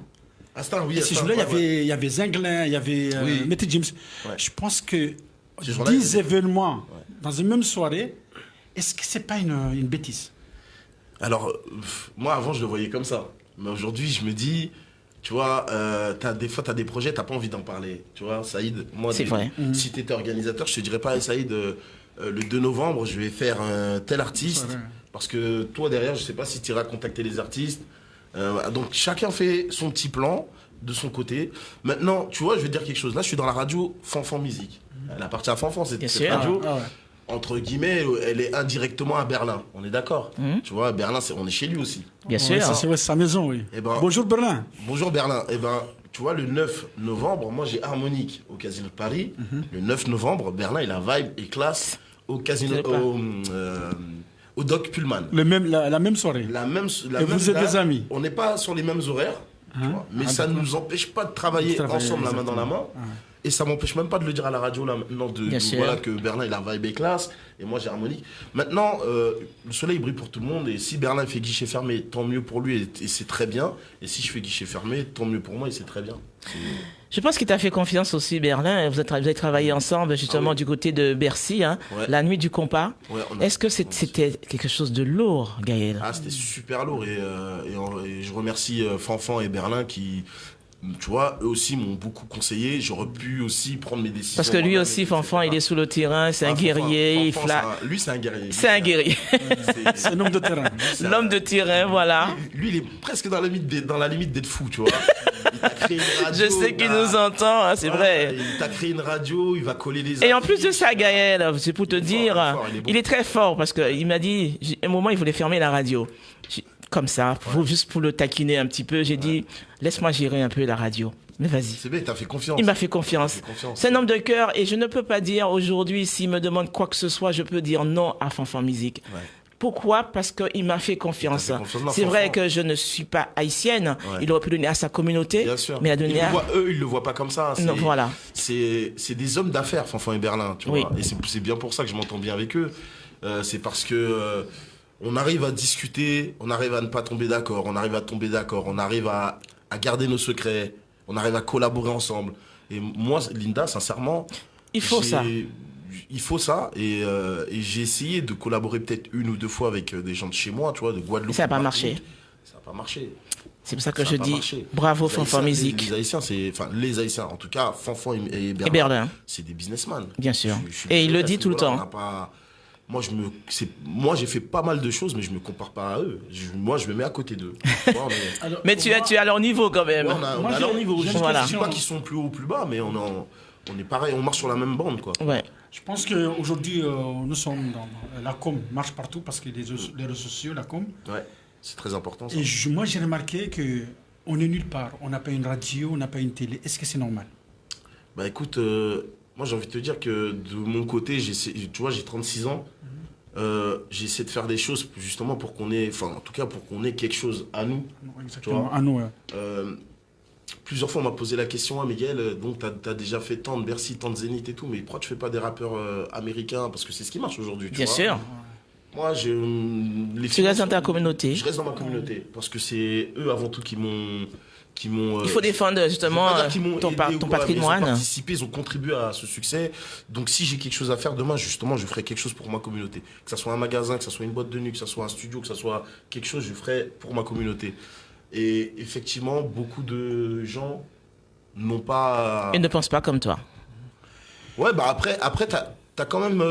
Astin, oui. Ce Astin, jour-là, ouais. il y avait Zinglin, il y avait Oui. Metty James. Ouais. Je pense que Ce jour-là, il y 10 avait- événements dans une même soirée, est-ce que c'est pas une bêtise? Alors, moi, avant, je le voyais comme ça. Mais aujourd'hui, je me dis, tu vois, des fois, tu as des projets, tu n'as pas envie d'en parler. Tu vois, Saïd, moi, C'est vrai. Si tu étais organisateur, je te dirais pas, Saïd, le 2 novembre, je vais faire un tel artiste. Ouais. Parce que toi, derrière, je sais pas si tu iras contacter les artistes. Donc, chacun fait son petit plan de son côté. Maintenant, tu vois, je vais te dire quelque chose. Là, je suis dans la radio Fanfan Musique. Elle appartient à Fanfan, Bien cette sûr. radio. Ah ouais. Entre guillemets, elle est indirectement à Berlin. On est d'accord. Tu vois, Berlin, on est chez lui aussi. Bien Ouais, sûr. ça, c'est sa maison, oui. Eh ben- Bonjour Berlin. Bonjour Berlin. Eh ben, tu vois, le 9 novembre, moi j'ai Harmonique au Casino de Paris. Le 9 novembre, Berlin, il a Vibe et Classe au Casino, Je sais pas. au Doc Pullman. La même soirée. La même, Et vous êtes des amis. On n'est pas sur les mêmes horaires, tu vois, mais ça ne nous empêche pas de travailler ensemble la main dans la main. Et ça m'empêche même pas de le dire à la radio là maintenant Bien sûr. voilà que Berlin il a Vibe et Classe et moi j'ai Harmonique. Maintenant le soleil brille pour tout le monde et si Berlin fait guichet fermé tant mieux pour lui et c'est très bien et si je fais guichet fermé tant mieux pour moi et c'est très bien. Je pense qu'il t'a fait confiance aussi, Berlin. Vous avez travaillé ensemble, justement, du côté de Bercy, hein, Ouais. la nuit du compas. Ouais, on a- Est-ce que c'était quelque chose de lourd, Gaël? Ah c'était super lourd et je remercie Fanfan et Berlin qui tu vois, eux aussi m'ont beaucoup conseillé. J'aurais pu aussi prendre mes décisions. Parce que lui moi-même, aussi, etc. Fanfan, il est sous le terrain, c'est un Ah, guerrier, Fanfan, lui c'est un guerrier. C'est un guerrier. C'est un homme de terrain. L'homme de terrain, voilà. Lui, il est presque dans la limite d'être fou, tu vois. Il t'a créé une radio. Je sais qu'il il a- nous entend, hein, c'est Voilà, vrai. Il t'a créé une radio, il va coller les Et en affiches. plus de ça, Gaël, c'est pour te Il est dire, fort, il est bon. il est très fort parce qu'il m'a dit, à un moment, il voulait fermer la radio. Comme ça, juste pour le taquiner un petit peu, j'ai dit, laisse-moi gérer un peu la radio. Mais vas-y. C'est bien, il t'a fait confiance. Il m'a fait confiance. Il t'a fait confiance. C'est un homme de cœur et je ne peux pas dire aujourd'hui, s'il me demande quoi que ce soit, je peux dire non à Fanfan Musique. Ouais. Pourquoi? Parce qu'il m'a fait confiance. Il t'a fait confiance. Non, C'est vrai Fanfan. que je ne suis pas haïtienne. Ouais. Il aurait pu donner à sa communauté. Bien sûr. Mais il a donné à... Eux, ils le voient pas comme ça. Non, voilà. C'est des hommes d'affaires, Fanfan et Berlin, tu Oui. vois. Et c'est bien pour ça que je m'entends bien avec eux. C'est parce que on arrive à discuter, on arrive à ne pas tomber d'accord, on arrive à tomber d'accord, on arrive à garder nos secrets, on arrive à collaborer ensemble. Et moi, Linda, sincèrement, Il faut ça. Il faut ça. Et j'ai essayé de collaborer peut-être une ou deux fois avec des gens de chez moi, tu vois, de Guadeloupe. Ça n'a pas ou marché. Martinique. Ça n'a pas marché. C'est pour ça que Ça je a pas dis marché. bravo Les Fanfan Haïtiens, Musique. les Haïtiens, en tout cas, Fanfan et Bernard, Bernard. c'est des businessmen. Bien sûr. Je suis Et il désolé, le dit à ce tout le niveau-là, temps. on n'a pas- Moi, j'ai fait pas mal de choses, mais je me compare pas à eux. Moi, je me mets à côté d'eux. Tu vois, Alors, Mais tu es à leur niveau quand même. Ouais, on Moi, a leur niveau. j'ai Je une Voilà. ne dis pas qu'ils sont plus haut ou plus bas, mais on est pareil, on marche sur la même bande, quoi. Ouais. Je pense qu'aujourd'hui, nous sommes dans la com marche partout parce que les réseaux sociaux, la com. Ouais, c'est très important, ça. Et moi, j'ai remarqué qu'on est nulle part. On n'a pas une radio, on n'a pas une télé. Est-ce que c'est normal? Bah écoute, moi j'ai envie de te dire que de mon côté, tu vois, j'ai 36 ans. J'essaie de faire des choses justement pour qu'on ait, enfin en tout cas pour qu'on ait quelque chose à nous. Exactement. vois. À nous, ouais. Plusieurs fois on m'a posé la question, ah, Miguel, donc t'as déjà fait tant de Bercy, tant de Zénith et tout, mais pourquoi tu fais pas des rappeurs américains? Parce que c'est ce qui marche aujourd'hui, tu Bien vois. sûr. Moi, Tu restes dans ta communauté. Je reste dans ma communauté parce que c'est eux avant tout qui m'ont. Il faut défendre justement ton patrimoine. Ils ont participé, ils ont contribué à ce succès. Donc si j'ai quelque chose à faire demain, justement, je ferai quelque chose pour ma communauté. Que ce soit un magasin, que ce soit une boîte de nuit, que ce soit un studio, que ce soit quelque chose, je ferai pour ma communauté. Et effectivement, beaucoup de gens n'ont pas... Ils ne pensent pas comme toi. Ouais, bah après t'as quand même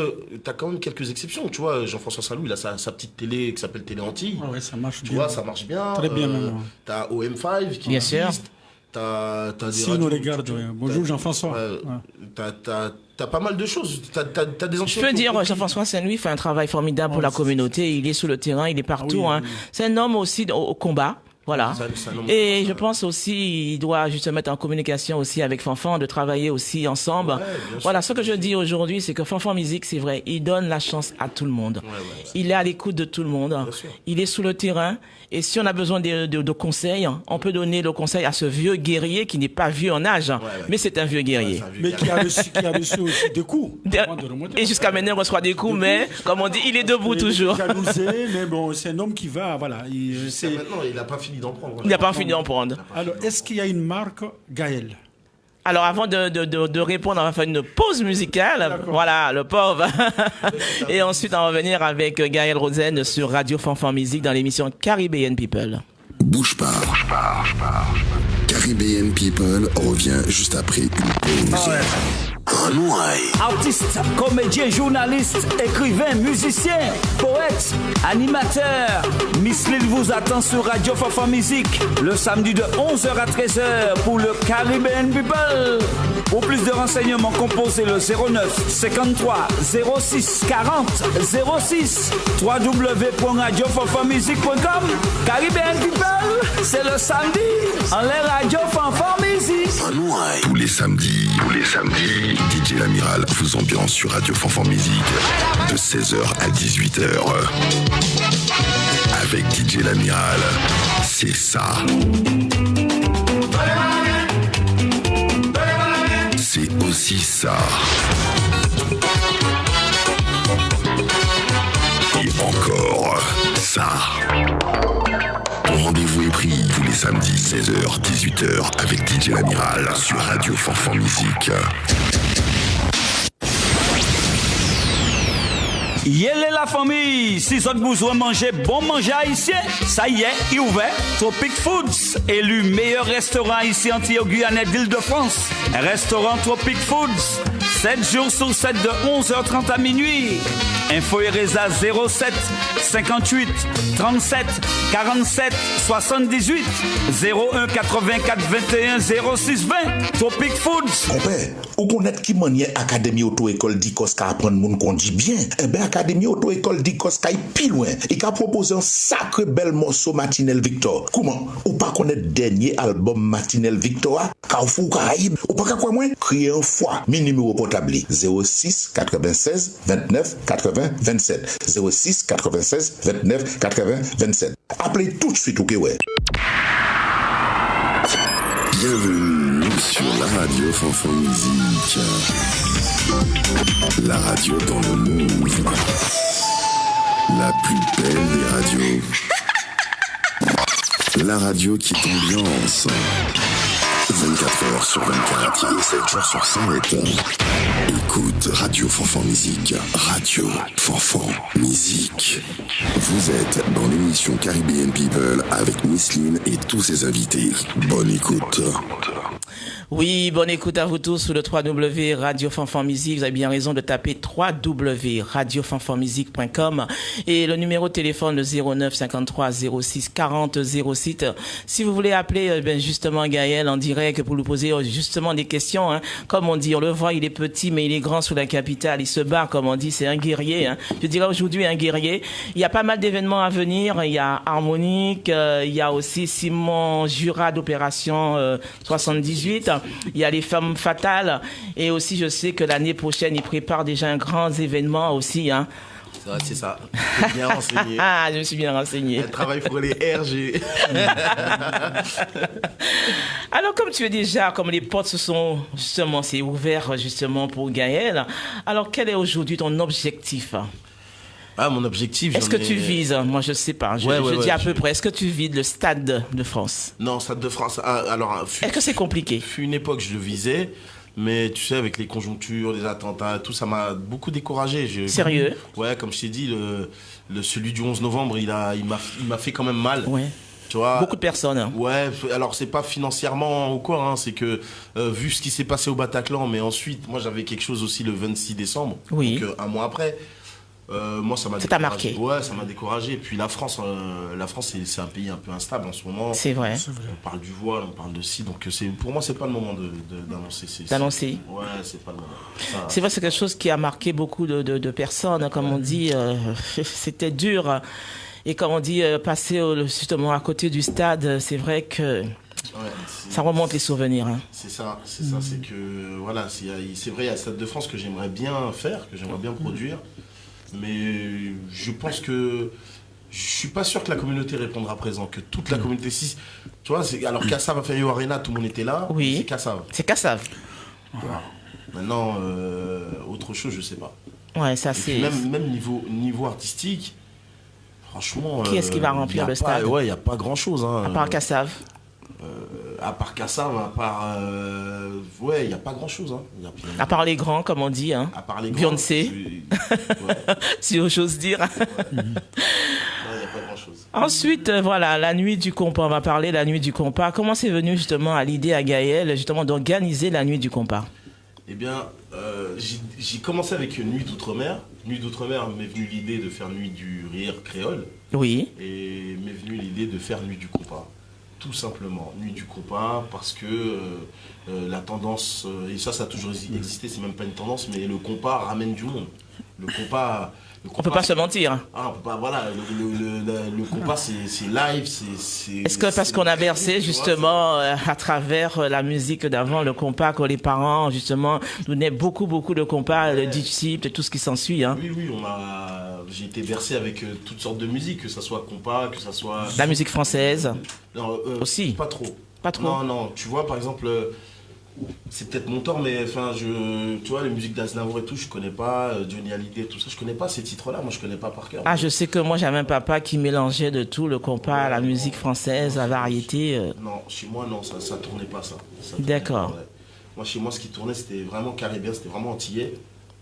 quelques exceptions. Tu vois, Jean-François Saint-Loup, il a sa petite télé qui s'appelle Télé Antilles. Ouais, ça marche Tu bien. vois, ça marche bien. Très bien, même. T'as OM5 qui Bien sûr. existe. T'as des Si on radios, nous regarde, ouais. Bonjour Jean-François. Ouais, Ouais. t'as pas mal de choses. T'as des Je peux dire, Jean-François Saint-Louis fait un travail formidable pour la communauté. Il est sur le terrain, il est partout. Ah oui, hein. oui. C'est un homme aussi au combat. Voilà. C'est un homme Et de je combat. pense aussi, il doit juste se mettre en communication aussi avec Fanfan, de travailler aussi ensemble. Ouais, bien sûr. Voilà, ce que je dis aujourd'hui, c'est que Fanfan Musique, c'est vrai, il donne la chance à tout le monde. Ouais. Il est à l'écoute de tout le monde. sûr. Il est sur le terrain. Et si on a besoin de conseils, on peut donner le conseil à ce vieux guerrier qui n'est pas vieux en âge, mais c'est un vieux guerrier. C'est un vieux Mais gars. qui a reçu aussi des coups. avant de remonter. Et jusqu'à maintenant, il reçoit des coups, mais comme on dit, il est debout toujours. Jalousé, mais bon, c'est un homme qui va, voilà. Jusqu'à maintenant, il n'a pas fini d'en prendre. Il n'a pas fini d'en prendre. Alors, est-ce qu'il y a une marque Gaël? Alors, avant de répondre, on va faire une pause musicale. D'accord. Voilà, le pauvre. Et ensuite, on va revenir avec Gaël Rosen sur Radio Fanfan Musique dans l'émission Caribbean People. Bouge pas. Caribbean People revient juste après une pause. Artiste, comédien, journaliste, écrivain, musicien, poète, animateur. Miss Lil vous attend sur Radio Fanfan Musique le samedi de 11h à 13h pour le Caribbean People. Pour plus de renseignements, composez le 09 53 06 40 06 www.radiofanfanmusique.com. Caribbean People, c'est le samedi en l'air Radio Fanfan Musique. Tous les samedis, DJ L'Amiral vous ambiance sur Radio Fanfan Musique de 16h à 18h. Avec DJ L'Amiral, c'est ça. C'est aussi ça. Et encore ça. Ton rendez-vous est pris tous les samedis 16h, 18h avec DJ L'Amiral sur Radio Fanfan Musique. Yélé la famille, si vous avez besoin de manger bon manger haïtien, ça y est, il est ouvert. Tropic Foods, élu meilleur restaurant ici anti-Guyanais d'Île-de-France. Restaurant Tropic Foods, 7 jours sur 7 de 11h30 à minuit. Info et résa 07 58 37 47 78 01 84 21 06 20. Tropic Foods. Compère, ou connaître qui manière Académie Auto-École d'Icos qui apprendre moun conduit bien. Eh ben, Académie Auto-École d'Icos qui plus loin et qui a proposé un sacré bel morceau Matinelle Victor. Comment? Ou pas connaître dernier album Matinelle Victor? Carrefour Caraïbe. Ou pas quoi moins? Crier un fois. Mi numéro portable 06 96 29 80 27. 06 96 29 80 27. Appelez tout de suite, ok, ouais. Bienvenue sur la radio Fanfan Musique. La radio dans le move. La plus belle des radios. La radio qui t'ambiance. 24h sur 24 et 7 jours sur 7. Écoute Radio Fanfan Musique. Radio Fanfan Musique. Vous êtes dans l'émission Caribbean People avec Misseline et tous ses invités. Bonne écoute. Oui, bonne écoute à vous tous sur le www Radio Fanfan Musique. Vous avez bien raison de taper www.radiofanfanmusique.com et le numéro de téléphone le 09 53 06 40 06. Si vous voulez appeler justement Gaël en direct pour lui poser justement des questions, hein. Comme on dit, on le voit, il est petit mais il est grand sous la capitale. Il se bat, comme on dit, c'est un guerrier. Hein. Je dirais aujourd'hui un guerrier. Il y a pas mal d'événements à venir. Il y a Harmonique, il y a aussi Simon Jura d'Opération 78. Il y a les Femmes Fatales et aussi je sais que l'année prochaine il prépare déjà un grand événement aussi. Hein. C'est ça. Je suis bien renseigné. Ah, je me suis bien renseigné. Elle travaille pour les RG. Alors comme tu es déjà, comme les portes se sont justement, c'est ouvert justement pour Gaël. Alors quel est aujourd'hui ton objectif? Ah, mon objectif. Est-ce que tu vises? Moi, je sais pas. Je dis à peu près. Est-ce que tu vises le Stade de France? Non, Stade de France. Ah, alors. Est-ce que c'est compliqué? Fut une époque, je le visais, mais tu sais, avec les conjonctures, les attentats, tout, ça m'a beaucoup découragé. Sérieux? Ouais, comme je t'ai dit, celui du 11 novembre, il m'a fait quand même mal. Ouais. Tu vois, beaucoup de personnes. Hein. Ouais, alors c'est pas financièrement ou quoi, hein, c'est que vu ce qui s'est passé au Bataclan, mais ensuite, moi j'avais quelque chose aussi le 26 décembre, oui. Donc un mois après. Moi, ça m'a découragé. Marqué. Ouais, ça m'a découragé. Et puis la France, c'est un pays un peu instable en ce moment. C'est vrai. On parle du voile, on parle de ci. Donc pour moi, c'est pas le moment d'annoncer. D'annoncer. Ouais, c'est pas le moment. C'est vrai, c'est quelque chose qui a marqué beaucoup de personnes. Comme on dit, c'était dur. Et comme on dit, passer justement à côté du stade, c'est vrai que ça remonte les souvenirs. Hein. C'est ça. C'est que voilà, c'est vrai, il y a le Stade de France que j'aimerais bien faire, que j'aimerais bien produire. Mais je pense que je suis pas sûr que la communauté répondra présent, que toute la communauté, si, tu vois, alors Kassav a fait Rio Arena, tout le monde était là, oui. C'est Kassav. C'est Kassav. Voilà. Maintenant, autre chose, je sais pas. Ouais, ça c'est. Même niveau artistique, franchement. Qui est-ce qui va remplir le stade? Ouais, il n'y a pas grand chose. Hein, à part Kassav. À part Kassav, ouais, il n'y a pas grand chose. Hein. À part les grands, comme on dit. Hein. À part les grands. Beyoncé. Ouais. Si j'ose dire. Ouais. Non, il n'y a pas grand chose. Ensuite, voilà, la nuit du compas. On va parler de la nuit du compas. Comment c'est venu justement à l'idée à Gaël, justement, d'organiser la nuit du compas? Eh bien, j'ai commencé avec Nuit d'Outre-mer. Nuit d'Outre-mer m'est venue l'idée de faire Nuit du rire créole. Oui. Et m'est venue l'idée de faire Nuit du compas. Tout simplement, Nuit du compas, parce que la tendance, et ça a toujours existé, c'est même pas une tendance, mais le compas ramène du monde. Le compas, on peut pas se mentir. Ah, on peut pas, voilà, le compas c'est live, Est-ce que parce qu'on a versé justement à travers la musique d'avant, le compas, que les parents justement donnaient beaucoup de compas, le disciple, tout ce qui s'ensuit. Hein. Oui, j'ai été versé avec toutes sortes de musiques, que ça soit compas, que ça soit... La musique française. Non, aussi. Pas trop. Pas trop. Non, tu vois, par exemple, c'est peut-être mon tort, mais enfin, tu vois, les musiques d'Aznavour et tout, je connais pas, Johnny Hallyday, tout ça, je connais pas ces titres-là, moi je connais pas par cœur. Ah, je sais que moi j'avais un papa qui mélangeait de tout, le compas, la musique française, la variété. Non, chez moi, non, ça tournait pas ça. D'accord. Ouais. Moi, chez moi, ce qui tournait, c'était vraiment caribéen, c'était vraiment antillais.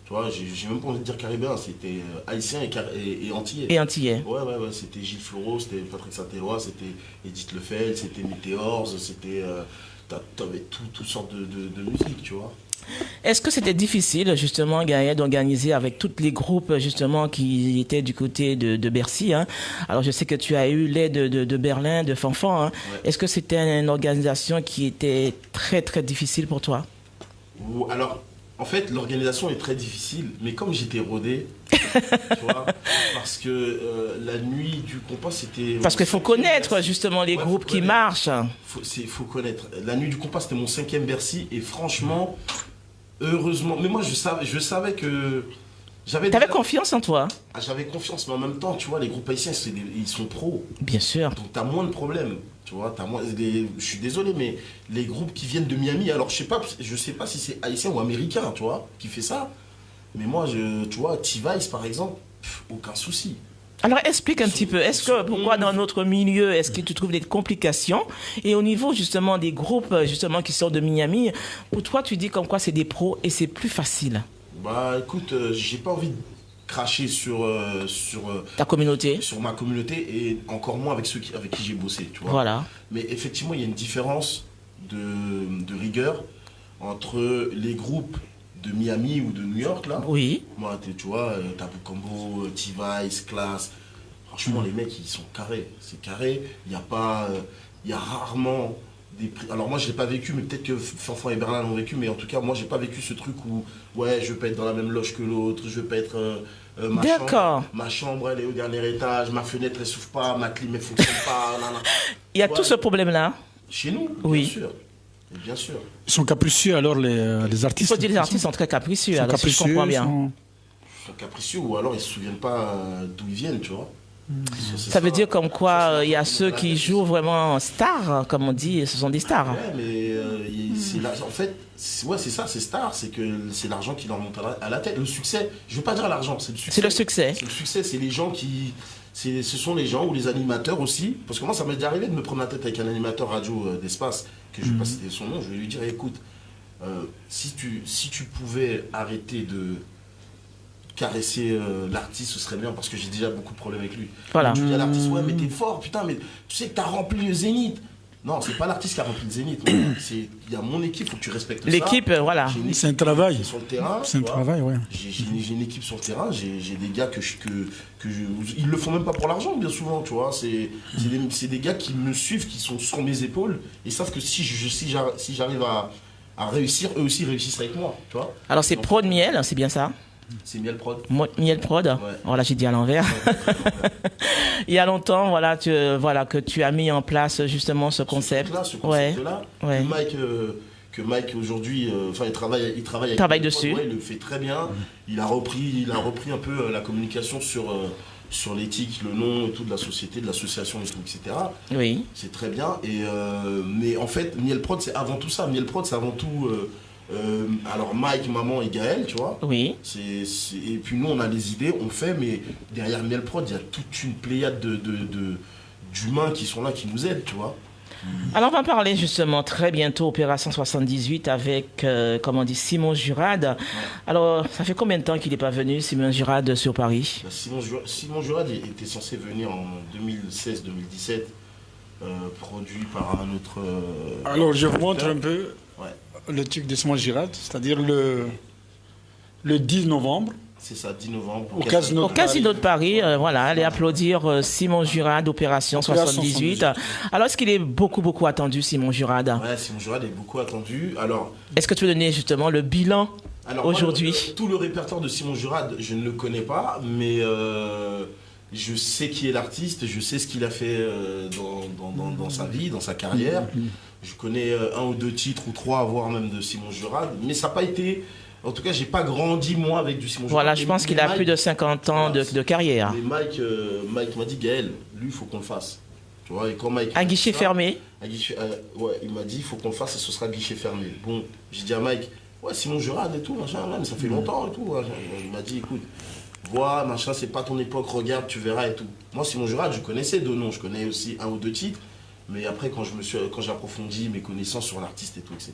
Tu vois, j'ai même pas envie de dire caribéen, c'était haïtien et antillais. Et antillais. Ouais, c'était Gilles Floreau, c'était Patrick Saint-Éloi, c'était Edith Lefel, c'était Météores, c'était... T'avais toutes sortes de musique, tu vois. Est-ce que c'était difficile, justement, Gaël, d'organiser avec tous les groupes, justement, qui étaient du côté de Bercy, hein? Alors, je sais que tu as eu l'aide de Berlin, de Fanfan, hein? Ouais. Est-ce que c'était une organisation qui était très, très difficile pour toi? Alors, en fait, l'organisation est très difficile, mais comme j'étais rodé, tu vois, parce que la nuit du compas, c'était... Parce qu'il faut connaître, justement, les groupes qui marchent. Faut connaître. La nuit du compas, c'était mon 5e Bercy, et franchement, heureusement... Mais moi, je savais que... T'avais confiance en toi? J'avais confiance, mais en même temps, tu vois, les groupes haïtiens, ils sont pros. Bien sûr. Donc, t'as moins de problèmes. Tu vois, je suis désolé, mais les groupes qui viennent de Miami, alors je sais pas si c'est haïtien ou américain, tu vois, qui fait ça. Mais moi, tu vois, T-Vice, par exemple, aucun souci. Alors explique un petit peu, pourquoi dans notre milieu, est-ce que tu trouves des complications? Et au niveau justement des groupes justement qui sortent de Miami, pour toi tu dis comme quoi c'est des pros et c'est plus facile? Bah écoute, j'ai pas envie de cracher sur Ta communauté? sur ma communauté et encore moins avec avec qui j'ai bossé, tu vois. Voilà. Mais effectivement, il y a une différence de rigueur entre les groupes de Miami ou de New York, là. Oui. Moi, tu vois, Tabou Combo, T-Vice, Class. Franchement, les mecs, ils sont carrés. C'est carré. Il y a pas... Il y a rarement des prix. Alors moi, je l'ai pas vécu, mais peut-être que Fanfan et Bernard l'ont vécu. Mais en tout cas, moi, j'ai pas vécu ce truc où, ouais, je veux pas être dans la même loge que l'autre, je veux pas être... D'accord. Ma chambre, elle est au dernier étage, ma fenêtre, elle s'ouvre pas, ma clim, elle fonctionne pas. Il y a Ouais. tout ce problème-là. Chez nous, Oui. bien sûr. Bien sûr. Ils sont capricieux alors les Il artistes. faut dire que les artistes sont très capricieux, Ils sont alors si je capricieux, comprends bien. Ils sont capricieux ou alors ils se souviennent pas d'où ils viennent, tu vois. Ça veut dire comme quoi il y a ceux qui jouent vraiment stars, comme on dit, ce sont des stars. Ouais, mais en fait, c'est ça, c'est star, c'est que c'est l'argent qui leur monte à la tête. Le succès, je veux pas dire l'argent, c'est le succès. C'est le succès. C'est le succès, c'est les gens qui... Ce sont les gens ou les animateurs aussi. Parce que moi, ça m'est déjà arrivé de me prendre la tête avec un animateur radio d'espace, que je vais pas citer son nom, je vais lui dire, écoute, si tu pouvais arrêter de caresser l'artiste, ce serait bien, parce que j'ai déjà beaucoup de problèmes avec lui. Voilà. Tu dis à l'artiste, ouais, mais t'es fort, putain, mais tu sais que t'as rempli le Zénith. Non, c'est pas l'artiste qui a rempli le Zénith. Il y a mon équipe, faut que tu respectes ça. L'équipe, voilà. J'ai une équipe C'est un travail. qui est sur le terrain. C'est un tu vois. travail, ouais. J'ai une équipe sur le terrain, j'ai des gars ils le font même pas pour l'argent, bien souvent, tu vois. C'est des gars qui me suivent, qui sont sur mes épaules, et savent que si j'arrive à réussir, eux aussi réussissent avec moi, tu vois. Alors c'est Donc, Prod Miel, c'est bien ça? C'est Miel Prod. Miel Prod. Voilà, j'ai dit à l'envers. Il y a longtemps, voilà, que tu as mis en place justement ce concept. Ce concept-là, Ouais. que Mike aujourd'hui, il travaille avec Travaille Miel dessus. Prod, ouais, il le fait très bien. Il a repris un peu la communication sur l'éthique, le nom et tout de la société, de l'association et tout, etc. Oui. C'est très bien. Mais en fait, Miel Prod, c'est avant tout ça. Miel Prod, c'est avant tout... alors Mike, maman et Gaël, tu vois. Oui. Et puis nous, on a les idées, on fait, mais derrière Miel Prod, il y a toute une pléiade d'humains qui sont là, qui nous aident, tu vois. Alors on va parler justement très bientôt Opération 78 avec, comment on dit, Simon Jurade. Ouais. Alors ça fait combien de temps qu'il n'est pas venu, Simon Jurade, sur Paris? Simon Jurade était censé venir en 2016-2017, produit par un autre... Alors je vous montre un peu le truc de Simon Jurade, c'est-à-dire le 10 novembre. C'est ça, 10 novembre. Au Casino de Paris, voilà, allez applaudir Simon Jurade, Opération 78. Alors, est-ce qu'il est beaucoup attendu, Simon Jurade? Ouais, Simon Jurade est beaucoup attendu. Alors, est-ce que tu veux donner justement le bilan aujourd'hui? Tout le répertoire de Simon Jurade, je ne le connais pas, mais je sais qui est l'artiste, je sais ce qu'il a fait dans sa vie, dans sa carrière. Je connais un ou deux titres ou trois, voire même de Simon Jurade, mais ça n'a pas été... En tout cas, j'ai pas grandi, moi, avec du Simon Jurade. Voilà, je pense qu'il a plus de 50 ans de carrière. Mais Mike m'a dit, Gaël, lui, il faut qu'on le fasse. Tu vois, et quand Mike... Un guichet fermé? Ouais, il m'a dit, il faut qu'on le fasse et ce sera guichet fermé. Bon, j'ai dit à Mike, ouais, Simon Jurade et tout, machin, mais ça fait longtemps et tout. Il m'a dit, écoute, vois, machin, c'est pas ton époque, regarde, tu verras et tout. Moi, Simon Jurade, je connaissais deux noms, je connais aussi un ou deux titres. Mais après, quand j'ai approfondi mes connaissances sur l'artiste et tout, etc.,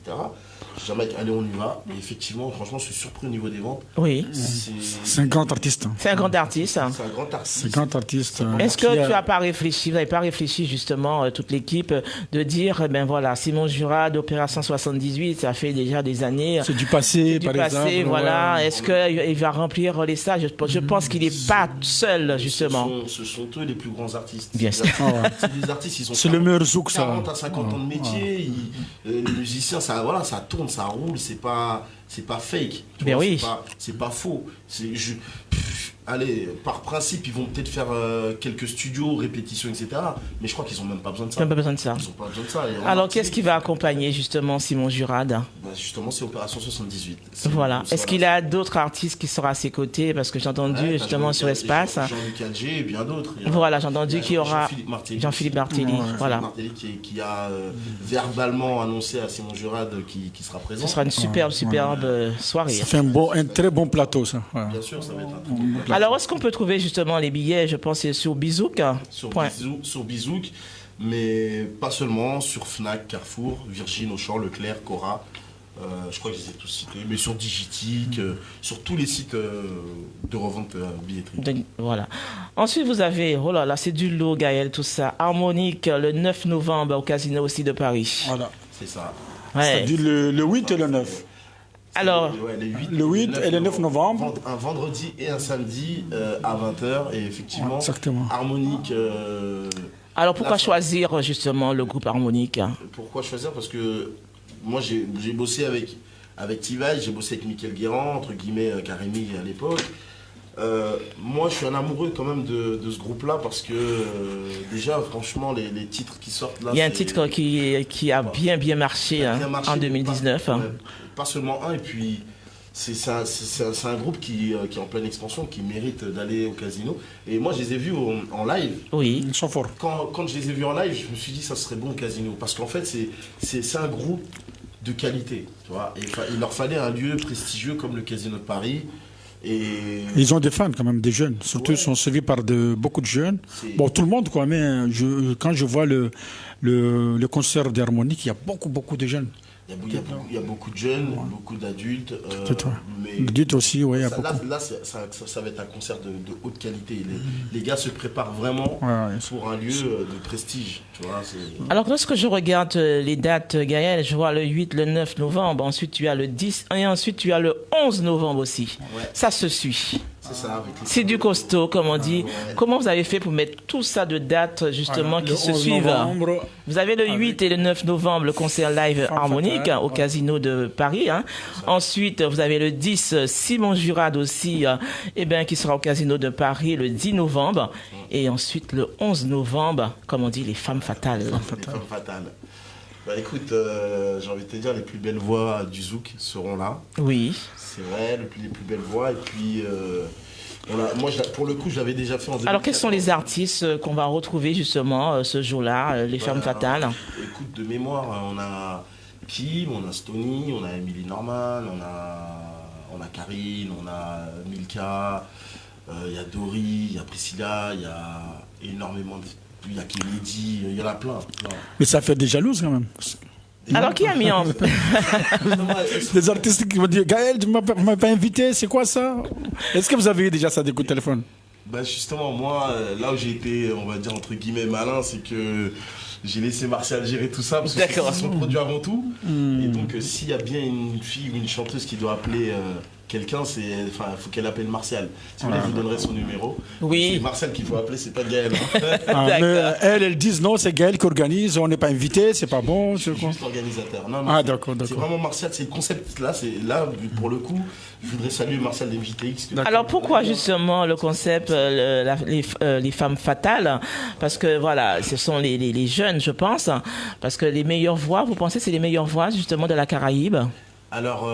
j'ai dit, mec, allez, on y va. Et effectivement, franchement, je suis surpris au niveau des ventes. Oui. C'est un grand artiste. C'est un grand artiste. C'est un grand artiste. C'est un grand artiste. Est-ce que tu n'as pas réfléchi, vous n'avez pas réfléchi justement, toute l'équipe, de dire, ben voilà, Simon Jurade, Opération 78, ça fait déjà des années. C'est du passé, par exemple. Voilà. Ouais. Est-ce qu'il va remplir les stages? Je pense qu'il n'est pas seul, justement. Ce sont eux les plus grands artistes. Bien sûr. C'est des artistes, ils sont... C'est le meilleur zouk, ça. 40 à 50 ans de métier, les musiciens, ça tourne, ça roule, c'est pas fake. Mais oui. C'est pas faux. Allez, par principe, ils vont peut-être faire quelques studios, répétitions, etc. Mais je crois qu'ils n'ont même pas besoin de ça. Ils n'ont pas besoin de ça. Ils n'ont pas besoin de ça. Alors, qu'est-ce qui va accompagner justement Simon Jurade? Justement, c'est Opération 78. Voilà. Est-ce qu'il a d'autres artistes qui seront à ses côtés? Parce que j'ai entendu justement sur Espace. Jean-Luc Alger et bien d'autres. Voilà, j'ai entendu qu'il y aura Jean-Philippe Martelly. Voilà. Martelly qui a verbalement annoncé à Simon Jurade qui sera présent. Ce sera une superbe soirée. Ça fait un très bon plateau, ça. Bien sûr, ça va être un très bon plateau. Alors, est-ce qu'on peut trouver justement les billets? Je pense que c'est sur Bizouk. Sur Bizouk, mais pas seulement, sur Fnac, Carrefour, Virgin, Auchan, Leclerc, Cora. Je crois que je les ai tous cités, mais sur Digitique, sur tous les sites de revente billetterie. Voilà. Ensuite, vous avez, oh là là, c'est du lourd, Gaël, tout ça. Harmonique, le 9 novembre au Casino aussi de Paris. Voilà. C'est ça. Ouais. C'est-à-dire le 8 et le 9. Alors, le 8 et le 9 novembre. Un vendredi et un samedi à 20h. Et effectivement, Exactement. Harmonique. alors pourquoi choisir justement le groupe Harmonique? Pourquoi choisir? Parce que moi, j'ai bossé avec T-Vice, j'ai bossé avec Mickaël Guérand, entre guillemets, Karimi à l'époque. Moi, je suis un amoureux quand même de ce groupe-là parce que déjà, franchement, les titres qui sortent là. Il y a un titre qui a bien marché, en 2019. Pas seulement un, et puis c'est un groupe qui est en pleine expansion, qui mérite d'aller au casino. Et moi, je les ai vus en live. Oui. Ils sont forts. Quand je les ai vus en live, je me suis dit ça serait bon au casino. Parce qu'en fait, c'est un groupe de qualité. Tu vois, et il leur fallait un lieu prestigieux comme le Casino de Paris. Et ils ont des fans quand même, des jeunes. Surtout, ils sont suivis par beaucoup de jeunes. Bon, tout le monde, quoi. Mais quand je vois le concert d'Harmonique, il y a beaucoup de jeunes. Il y a beaucoup de jeunes, beaucoup d'adultes. Adultes aussi, oui. Ça va être un concert de haute qualité. Les gars se préparent vraiment pour un lieu de prestige. Tu vois, alors, lorsque je regarde les dates, Gaël, je vois le 8, le 9 novembre, ensuite tu as le 10, et ensuite tu as le 11 novembre aussi. Ouais. Ça se suit. C'est du costaud, comme on dit. Ouais. Comment vous avez fait pour mettre tout ça de dates, justement, qui se suivent? Vous avez le 8 et le 9 novembre, le concert live Harmonique au Casino de Paris. Hein. Ensuite, vous avez le 10, Simon Jurade aussi, qui sera au Casino de Paris le 10 novembre. Et ensuite, le 11 novembre, comme on dit, les femmes fatales. Les femmes fatales. Bah écoute, j'ai envie de te dire, les plus belles voix du Zouk seront là. Oui. C'est vrai, les plus belles voix. Et puis, moi, pour le coup, je l'avais déjà fait en 2014. Alors, quels sont les artistes qu'on va retrouver justement ce jour-là, les femmes fatales? Écoute, de mémoire, on a Kim, on a Stony, on a Emily Norman, on a Karine, on a Milka, il y a Dory, il y a Priscilla, il y a énormément de... Il y a Kennedy, il y en a plein. Mais ça fait des jalouses quand même. Alors, qui a mis en... Des artistes qui vont dire, Gaël, tu ne m'as pas invité, c'est quoi ça? Est-ce que vous avez eu déjà ça des coups de téléphone? Bah justement, moi, là où j'ai été, on va dire, entre guillemets, malin, c'est que j'ai laissé Martial gérer tout ça, parce que c'est son produit avant tout. Et donc, s'il y a bien une fille ou une chanteuse qui doit appeler quelqu'un, il faut qu'elle appelle Martial. Si vous voulez, je vous donnerai son numéro. Oui. C'est Martial qu'il faut appeler, c'est pas Gaël. Mais elles disent non, c'est Gaël qui organise, on n'est pas invité, c'est pas bon. Je suis juste organisateur. Non, d'accord. C'est vraiment Martial, c'est le concept. Là, pour le coup, je voudrais saluer Martial d'MJTX. Alors pourquoi justement le concept les femmes fatales? Parce que voilà, ce sont les jeunes, je pense. Parce que les meilleures voix, vous pensez que c'est les meilleures voix justement de la Caraïbe? Alors,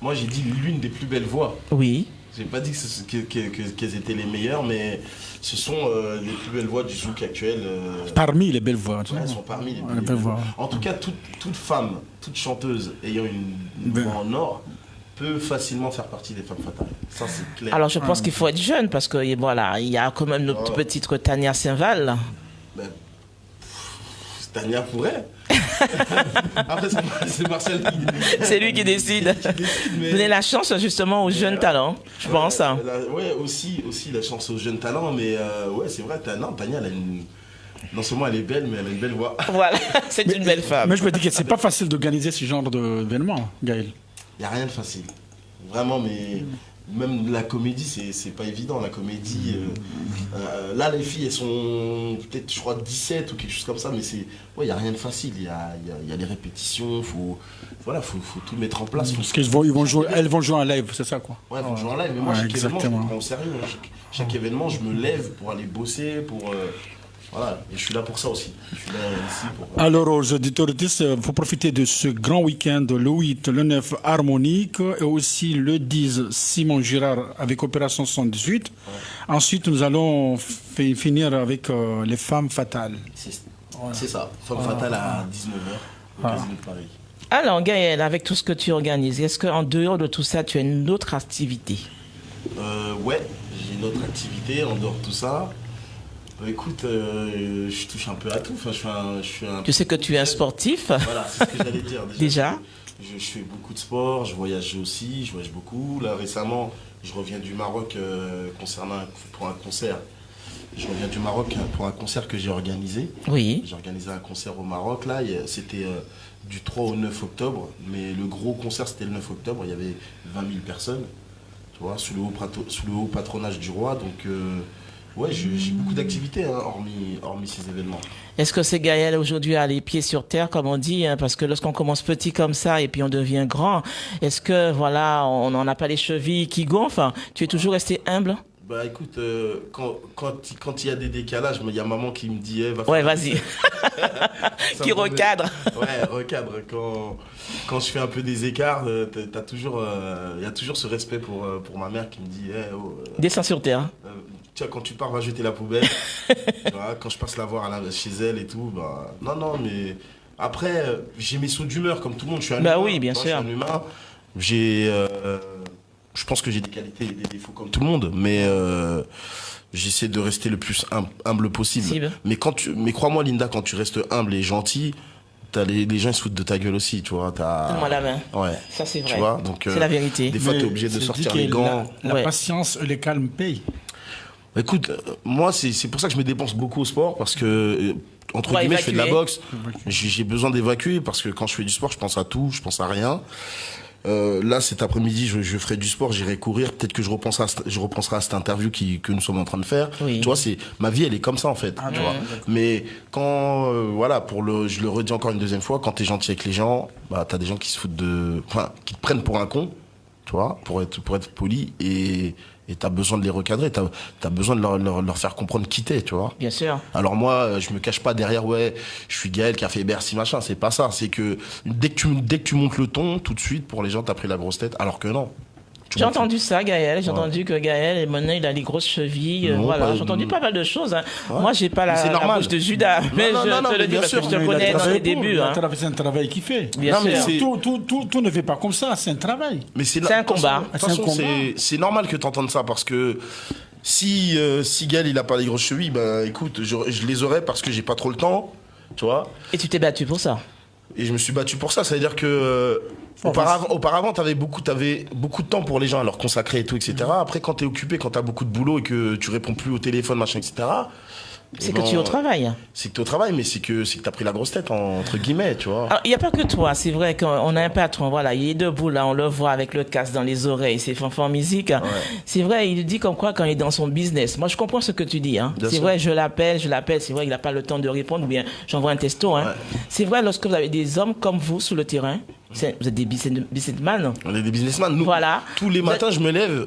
moi j'ai dit l'une des plus belles voix. Oui. J'ai pas dit qu'elles étaient les meilleures, mais ce sont les plus belles voix du zouk actuel. Parmi les belles voix. Ouais, elles sont parmi les plus belles voix. En tout cas, toute femme, toute chanteuse ayant une voix en or peut facilement faire partie des femmes fatales. Ça, c'est clair. Alors, je pense qu'il faut être jeune, parce que voilà, il y a quand même notre petite Tania Saint-Val. Ben, Tania pourrait. Après, c'est Marcel qui... C'est lui qui décide. Mais... Donnez la chance justement aux jeunes talents, je pense. Oui, aussi la chance aux jeunes talents, mais ouais, c'est vrai, Tania, elle a une... Non seulement elle est belle, mais elle a une belle voix. Voilà, c'est une belle femme. Mais je me dis que c'est pas facile d'organiser ce genre d'événement, Gaël. Il n'y a rien de facile. Vraiment, mais... Même la comédie, c'est pas évident. La comédie, là, les filles, elles sont peut-être, je crois, 17 ou quelque chose comme ça, mais il n'y a rien de facile. Il y a les répétitions, faut tout mettre en place. Parce qu'elles vont jouer en live, c'est ça, quoi. Ouais, elles vont jouer en live, mais moi, chaque événement, je me prends au sérieux. Chaque événement, je me lève pour aller bosser, voilà, et je suis là pour ça aussi. Je suis là ici pour... Alors, aux auditeurs, il faut profiter de ce grand week-end, le 8, le 9, Harmonique, et aussi le 10, Simon Girard avec Opération 118. Ouais. Ensuite, nous allons finir avec les femmes fatales. C'est ça, femmes fatales à 19h au Casino de Paris. Alors, Gaël, avec tout ce que tu organises, est-ce qu'en dehors de tout ça, tu as une autre activité? Ouais, j'ai une autre activité en dehors de tout ça. Écoute, je touche un peu à tout. Enfin, je suis un... Tu sais que tu es un sportif. Voilà, c'est ce que j'allais dire. Déjà. Je fais beaucoup de sport, je voyage aussi, je voyage beaucoup. Là, récemment, je reviens du Maroc pour un concert. Je reviens du Maroc pour un concert que j'ai organisé. Oui. J'ai organisé un concert au Maroc, là. C'était du 3 au 9 octobre. Mais le gros concert, c'était le 9 octobre. Il y avait 20 000 personnes, tu vois, sous le haut patronage du roi. Donc, ouais, j'ai beaucoup d'activités, hein, hormis ces événements. Est-ce que c'est Gaël aujourd'hui a les pieds sur terre, comme on dit, hein, parce que lorsqu'on commence petit comme ça et puis on devient grand, est-ce que, voilà, on n'en a pas les chevilles qui gonflent? Tu es toujours resté humble? Bah écoute, quand il y a des décalages, il y a maman qui me dit ouais, vas-y. Qui recadre. Ouais, recadre. Quand je fais un peu des écarts, il y a toujours ce respect pour ma mère qui me dit descends sur terre. Tiens, quand tu pars, va jeter la poubelle. Voilà, quand je passe la voir chez elle et tout, bah non, mais après, j'ai mes sauts d'humeur comme tout le monde. Je suis un humain. Oui, bien sûr. Je suis un humain. Je pense que j'ai des qualités et des défauts comme tout le monde, mais j'essaie de rester le plus humble possible. Mais crois-moi, Linda, quand tu restes humble et gentil, les gens ils se foutent de ta gueule aussi, tu vois. Donne-moi la main. Ouais. Ça c'est vrai. Tu vois, donc c'est la vérité. Des fois, t'es obligé de sortir les gants. La patience, le calme paye. Écoute, moi c'est pour ça que je me dépense beaucoup au sport parce que entre guillemets je fais de la boxe. J'ai besoin d'évacuer parce que quand je fais du sport, je pense à tout, je pense à rien. Là, cet après-midi, je ferai du sport, j'irai courir. Peut-être que je repenserai à cette interview que nous sommes en train de faire. Oui. Tu vois, ma vie, elle est comme ça en fait. Tu vois. Mais quand, voilà, je le redis encore une deuxième fois, quand t'es gentil avec les gens, bah t'as des gens qui se foutent qui te prennent pour un con, tu vois, pour être poli et t'as besoin de les recadrer, t'as besoin de leur faire comprendre qui t'es, tu vois. Bien sûr. Alors moi, je me cache pas derrière, ouais, je suis Gaël qui a fait Bercy, machin, c'est pas ça. C'est que dès que tu montes le ton, tout de suite, pour les gens, t'as pris la grosse tête, alors que non. J'ai entendu ça, Gaël. J'ai entendu que Gaël, maintenant, il a les grosses chevilles. Non, voilà. J'ai entendu pas mal de choses. Hein. Ouais. Moi, j'ai pas la bouche de Judas. Mais je te le dis parce que je te connais dans les débuts. Hein. C'est un travail qu'il fait. Bien sûr. Tout ne fait pas comme ça. C'est un travail. Mais c'est un combat. De toute façon, c'est normal que tu entendes ça parce que si Gaël, il a pas les grosses chevilles, bah écoute, je les aurais parce que j'ai pas trop le temps. Tu vois. Et tu t'es battu pour ça. Et je me suis battu pour ça. Ça veut dire que auparavant, t'avais beaucoup de temps pour les gens à leur consacrer et tout, etc. Après, quand t'es occupé, quand t'as beaucoup de boulot et que tu réponds plus au téléphone, machin, etc. C'est que tu es au travail. C'est que tu es au travail, mais c'est que t'as pris la grosse tête, entre guillemets, tu vois. Il n'y a pas que toi, c'est vrai qu'on a un patron, voilà, il est debout là, on le voit avec le casque dans les oreilles, c'est Fanfan Musique. Ouais. C'est vrai, il dit comme quoi quand il est dans son business. Moi, je comprends ce que tu dis, hein. C'est vrai, je l'appelle, c'est vrai qu'il n'a pas le temps de répondre, ou bien j'envoie un texto, hein. Ouais. C'est vrai, lorsque vous avez des hommes comme vous sur le terrain, vous êtes des businessmen. On est des businessmen, nous. Voilà. Tous les matins, je me lève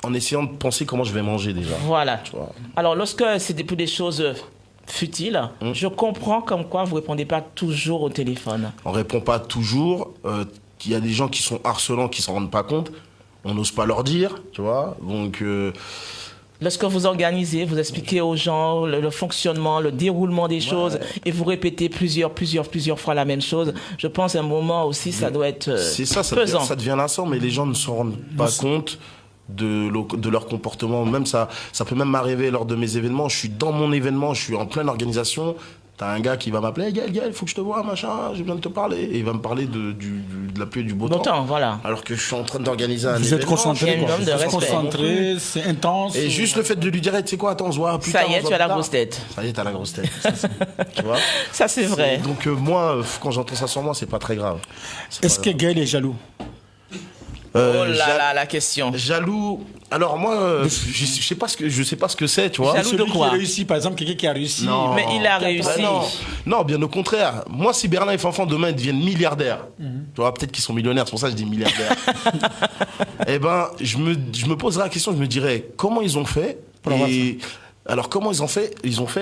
en essayant de penser comment je vais manger déjà. Voilà. Alors, lorsque c'est pour des choses futiles, je comprends comme quoi vous ne répondez pas toujours au téléphone. On ne répond pas toujours. Il y a des gens qui sont harcelants, qui ne s'en rendent pas compte. On n'ose pas leur dire, tu vois. Donc... Lorsque vous organisez, vous expliquez aux gens le fonctionnement, le déroulement des choses, et vous répétez plusieurs fois la même chose. Je pense à un moment aussi, ça doit être pesant. Ça devient lassant, mais les gens ne s'en rendent pas compte de leur comportement. Même ça peut même m'arriver lors de mes événements. Je suis dans mon événement, je suis en pleine organisation. T'as un gars qui va m'appeler, Gaël, faut que je te vois, machin, j'ai besoin de te parler. Et il va me parler de la pluie et du beau temps. Voilà. Alors que je suis en train d'organiser un événement. Vous êtes concentré, c'est intense. Et juste le fait de lui dire, tu sais quoi, attends, on se voit plus tard. Ça y est, tu as la grosse tête. Ça y est, t'as la grosse tête. Tu vois? Ça, c'est vrai. Donc moi, quand j'entends ça sur moi, c'est pas très grave. Est-ce que Gaël est jaloux? Oh là là, la question. Jaloux. Alors moi, je sais pas ce que c'est, tu vois. Jaloux de quoi? Qui réussit, par exemple, quelqu'un qui a réussi. Non. Mais il a réussi. Non, bien au contraire. Moi, si Berlin et Fanfan demain deviennent milliardaires, tu vois, peut-être qu'ils sont millionnaires, c'est pour ça que je dis milliardaires. Eh ben, je me poserai la question, je me dirais comment ils ont fait. Alors comment ils ont fait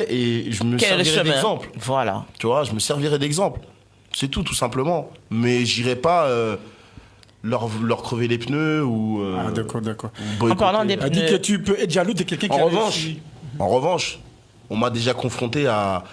et je me servirai d'exemple. Voilà. Tu vois, je me servirai d'exemple. C'est tout simplement. Mais j'irai pas. Leur crever les pneus ou... d'accord. En parlant des pneus... Elle dit que tu peux être jaloux de quelqu'un qui a réussi. En revanche, on m'a déjà confronté à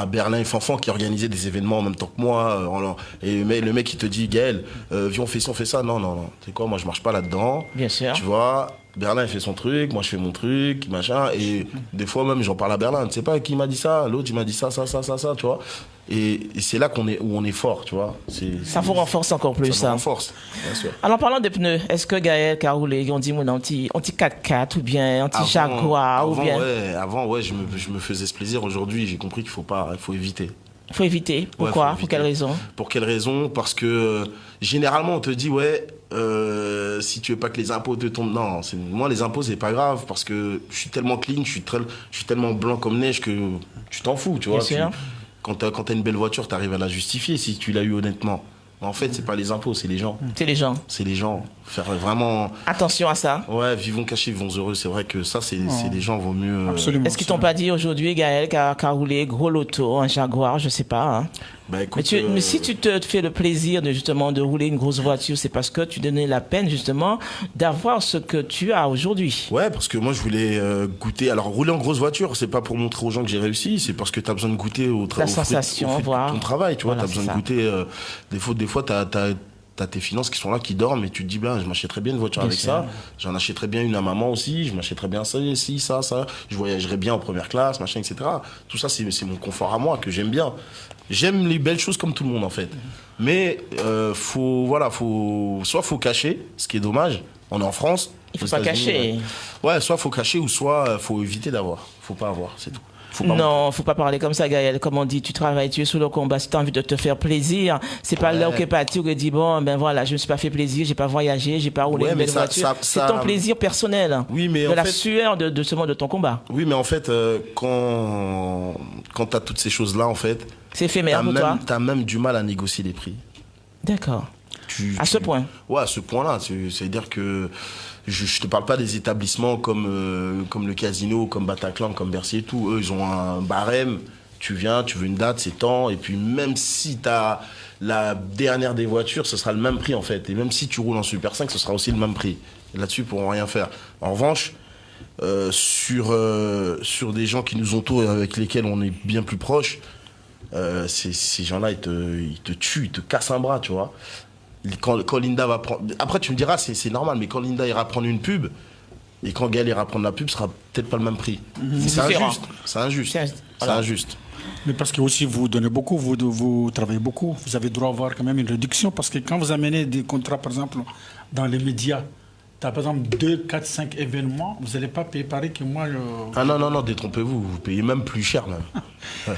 Berlin et Fanfan qui organisaient des événements en même temps que moi. Et le mec, il te dit, Gaël, viens, on fait ça. Non. Tu sais quoi, moi, je marche pas là-dedans. Bien sûr. Tu vois, Berlin il fait son truc, moi je fais mon truc, machin. Et des fois même j'en parle à Berlin. Tu sais pas qui m'a dit ça, l'autre il m'a dit ça, tu vois. Et c'est là où on est fort, tu vois. Ça vous renforce encore plus, ça. Ça renforce, bien sûr. Alors, parlant des pneus, est-ce que Gaël a roulé, on dit, mon anti 4x4 ou bien anti Jaguar ou bien... Avant, je me faisais ce plaisir. Aujourd'hui, j'ai compris qu'il faut éviter. Il faut éviter. Pourquoi? Pour quelle raison? Pour quelle raison? Parce que généralement, on te dit, si tu veux pas que les impôts te tombent. Non, moi, les impôts, c'est pas grave parce que je suis tellement clean, je suis tellement blanc comme neige que tu t'en fous, tu vois. Quand t'as une belle voiture, t'arrives à la justifier si tu l'as eu honnêtement. En fait, c'est pas les impôts, c'est les gens. C'est les gens. C'est les gens. Faire vraiment... Attention à ça. Ouais, vivons cachés, vivons heureux. C'est vrai que ça, c'est les gens, vaut mieux... Absolument. Est-ce qu'ils t'ont pas dit aujourd'hui, Gaël, qu'a roulé gros loto, un Jaguar, je sais pas. Hein. Bah, écoute, mais si tu te fais le plaisir de rouler une grosse voiture, c'est parce que tu donnais la peine justement d'avoir ce que tu as aujourd'hui. Ouais, parce que moi je voulais goûter. Alors rouler en grosse voiture, c'est pas pour montrer aux gens que j'ai réussi, c'est parce que t'as besoin de goûter la sensation, de ton travail, tu vois. Voilà, t'as besoin de goûter. Des fois t'as tes finances qui sont là, qui dorment, et tu te dis, je m'achèterais bien une voiture avec ça. J'en achèterais bien une à maman aussi. Je m'achèterais bien ça. Je voyagerais bien en première classe, machin, etc. Tout ça, c'est mon confort à moi que j'aime bien. J'aime les belles choses comme tout le monde en fait. Mais faut cacher, ce qui est dommage. On est en France. Il faut pas cacher. Ouais, soit faut cacher ou soit faut éviter d'avoir. Faut pas avoir, c'est tout. Faut pas parler comme ça, Gaël. Comme on dit, tu travailles, tu es sous le combat. Si tu as envie de te faire plaisir, c'est pas l'heure que parti où tu dis je me suis pas fait plaisir, j'ai pas voyagé, j'ai pas roulé une belle voiture. C'est ton plaisir personnel. Oui, mais la sueur de ton combat. Oui, mais en fait, quand tu as toutes ces choses-là, en fait, c'est éphémère pour toi. Tu as même du mal à négocier les prix. D'accord. À ce point. Ouais, à ce point-là. C'est-à-dire que je te parle pas des établissements comme le Casino, comme Bataclan, comme Bercy et tout. Eux, ils ont un barème. Tu viens, tu veux une date, c'est temps. Et puis même si tu as la dernière des voitures, ce sera le même prix en fait. Et même si tu roules en Super 5, ce sera aussi le même prix. Et là-dessus, ils pourront rien faire. En revanche, sur des gens qui nous entourent et avec lesquels on est bien plus proches, ces gens-là, ils te tuent, ils te cassent un bras, tu vois. Quand Linda va prendre... Après, tu me diras, c'est normal, mais quand Linda ira prendre une pub, et quand Gaël ira prendre la pub, ce sera peut-être pas le même prix. C'est injuste. C'est injuste. C'est injuste. Mais parce que aussi, vous donnez beaucoup, vous travaillez beaucoup, vous avez droit à avoir quand même une réduction, parce que quand vous amenez des contrats, par exemple, dans les médias, tu as par exemple 2, 4, 5 événements, vous n'allez pas payer pareil que moi. Ah non, détrompez-vous, vous payez même plus cher même. Ouais.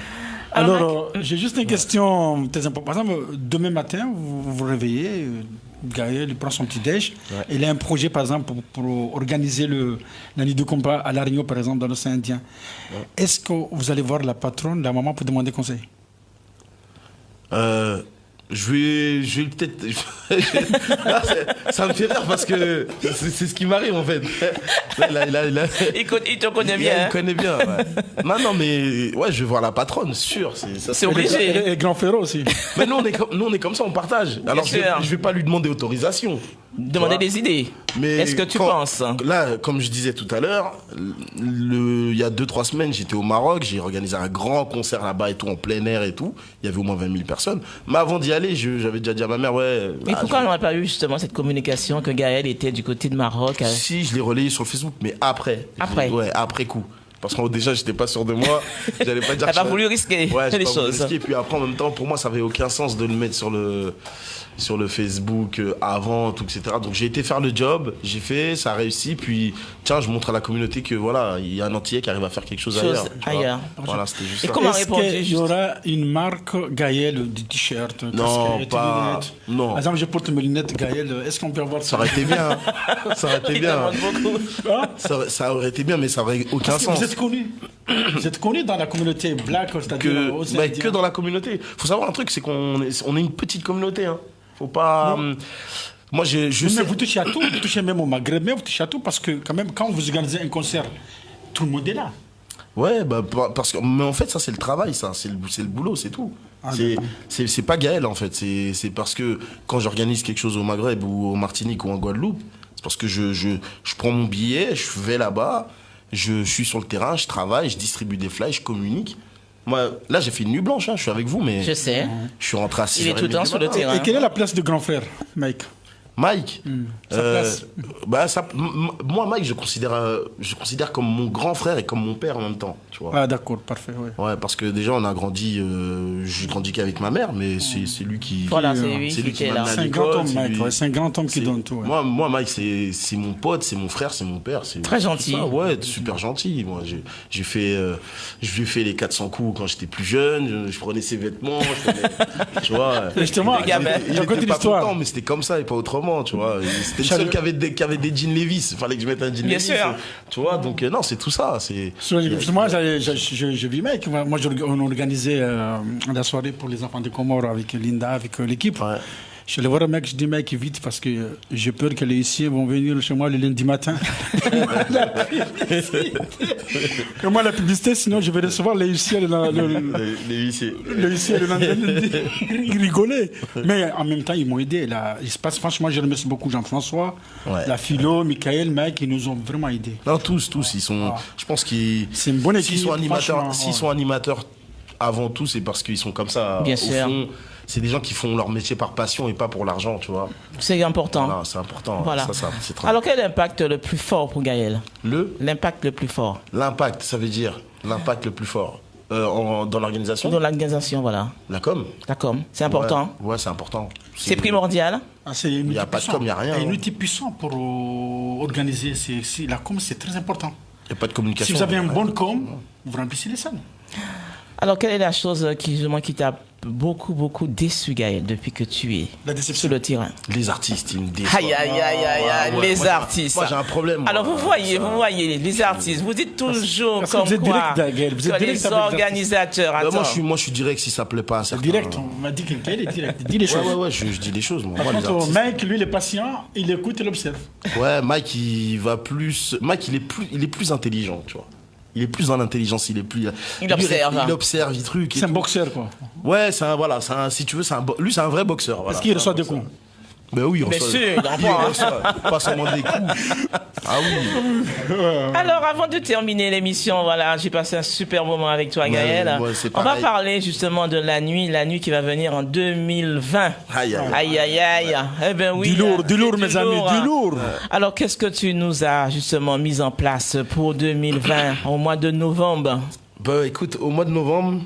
Alors, j'ai juste une question très importante. Par exemple, demain matin, vous vous réveillez, Gaël prend son petit déj, il a un projet, par exemple, pour organiser la nuit de combat à La Réunion, par exemple, dans l'océan Indien. Ouais. Est-ce que vous allez voir la patronne, la maman, pour demander conseil? Je vais peut-être... Là, ça me fait rire parce que c'est ce qui m'arrive en fait. Il te connaît bien. Il connaît bien, ouais. Non, mais je vais voir la patronne, sûr. C'est obligé. Et Grand Ferro aussi. Mais nous, on est comme ça, on partage. Alors, je vais pas lui demander autorisation. Demander des idées. Mais est-ce que tu penses? Là, comme je disais tout à l'heure, il y a 2-3 semaines, j'étais au Maroc, j'ai organisé un grand concert là-bas et tout, en plein air et tout. Il y avait au moins 20 000 personnes. Mais avant d'y aller, j'avais déjà dit à ma mère, Mais pourquoi on n'aurait pas eu justement cette communication que Gaël était du côté de Maroc? Si, je l'ai relayé sur Facebook, mais après. Ouais, après coup. Parce que déjà, j'étais pas sûr de moi. J'allais pas dire. T'as pas voulu risquer les choses. Et puis après, en même temps, pour moi, ça avait aucun sens de le mettre sur le Facebook avant, tout, etc. Donc j'ai été faire le job, j'ai fait, ça a réussi. Puis tiens, je montre à la communauté que voilà, il y a un Antillais qui arrive à faire quelque chose ailleurs. Voilà, c'était juste ça. Comment répondre? Il y aura une marque Gaël de t-shirt, non, casquette, pas. Lunettes. Non. Par exemple, je porte mes lunettes Gaël. Est-ce qu'on peut avoir ça? Ça aurait été bien. Ça aurait été bien. Ça aurait été bien, mais ça aurait aucun sens. Vous êtes connu dans la communauté black, c'est-à-dire que dans la communauté. Faut savoir un truc, c'est qu'on est une petite communauté. Hein. Faut pas. Moi, je sais. Mais vous touchez à tout, vous touchez même au Maghreb, mais vous touchez à tout parce que quand même, quand vous organisez un concert, tout le monde est là. Ouais, parce que mais en fait, ça c'est le travail, ça, c'est le boulot, c'est tout. C'est pas Gaël en fait, c'est parce que quand j'organise quelque chose au Maghreb ou au Martinique ou en Guadeloupe, c'est parce que je prends mon billet, je vais là-bas. Je suis sur le terrain, je travaille, je distribue des flyers, je communique. Moi, là, j'ai fait une nuit blanche, je suis avec vous, mais... Je sais. Je suis rentré à 6h30. Il est tout le temps sur le terrain. Et quelle est la place de grand frère, Mike? Mike, Sa place. moi Mike je considère comme mon grand frère et comme mon père en même temps, tu vois. Ah d'accord, parfait. Ouais. Ouais, parce que déjà on a grandi, j'ai grandi qu'avec ma mère, mais c'est lui qui, Voilà, c'est lui c'est lui qui qui était m'a là. amené à C'est un grand l'école, homme, c'est Mike. lui- Ouais, c'est un grand homme qui c'est- donne tout. Ouais. Moi Mike c'est mon pote, c'est mon frère, c'est mon père, c'est Très c'est gentil. tout ça. Ouais, super gentil. Moi j'ai fait je lui ai fait les 400 coups quand j'étais plus jeune, je prenais ses vêtements, tu vois. Justement, Le gamin. Il je raconte était une pas histoire. content, mais c'était comme ça et pas autrement, tu vois. C'était le seul qui avait des jeans Levi's. Il fallait que je mette un jean Bien Levi's. sûr. Tu vois, donc non, c'est tout ça. C'est. Justement, j'ai vu Mike. Moi, on organisait la soirée pour les enfants des Comores avec Linda, avec l'équipe. Ouais. Je suis allé voir un mec, je dis mec, vite, parce que j'ai peur que les huissiers vont venir chez moi le lundi matin. Comment la publicité, sinon je vais recevoir les huissiers Les huissiers. le huissier le lundi. Ils rigolaient. Mais en même temps, ils m'ont aidé. Là. Il se passe, franchement, je remercie beaucoup Jean-François, Ouais. la philo, Michael, Mike, ils nous ont vraiment aidés. Non, tous, ils sont. Je pense qu'ils. C'est une bonne équipe, S'ils franchement, sont animateurs avant tout, c'est parce qu'ils sont comme ça. Bien au sûr. fond. C'est des gens qui font leur métier par passion et pas pour l'argent, tu vois. C'est important. Voilà, c'est important. Voilà. Ça, c'est très. Alors, quel est l'impact le plus fort pour Gaël? L'impact le plus fort L'impact, ça veut dire l'impact le plus fort dans l'organisation. dans l'organisation, voilà. La com. La com, c'est important. Ouais, c'est important. C'est primordial. Ah, c'est Il y a pas de com, il y a rien, Un hein. outil puissant pour organiser. La com, c'est très important. Il n'y a pas de communication. Si vous avez un bon com, vous remplissez les salles. Alors, quelle est la chose qui t'a beaucoup déçu, Gaël, depuis que tu es La déception. sur le terrain? Les artistes, ils me déçoivent. Aïe, Ouais, les moi, j'ai- artistes. moi, j'ai un problème, Alors, moi, vous voyez, ça. les artistes, vous dites toujours parce que comme vous êtes quoi direct, Gaël, vous êtes que direct les avec les organisateurs, Bah, attends. moi, je suis direct si ça plaît pas à certains. Direct, on m'a dit qu'elle est direct. Dis les choses. Ouais, je dis les choses. Moi, Par les contre, artistes. Mike, lui, il est patient, il écoute, il observe. Ouais, Mike, il va plus. Mike, il est plus intelligent, tu vois. Il est plus dans l'intelligence, il est plus. Il observe. Il observe, il truc. et C'est un tout. boxeur, quoi. Ouais, si tu veux, lui, c'est un vrai boxeur. Voilà. Est-ce qu'il C'est un reçoit des boxeur. coups? Ben oui, Bien sûr, il en prend, hein. Pas seulement des coups. Ah oui. Alors, avant de terminer l'émission, voilà, j'ai passé un super moment avec toi, Gaël. ouais, c'est On va pareil. parler justement de la nuit qui va venir en 2020. Aïe. Eh ben oui. Du lourd, mes amis, du lourd. Alors, qu'est-ce que tu nous as justement mis en place pour 2020, au mois de novembre? Bah écoute, au mois de novembre,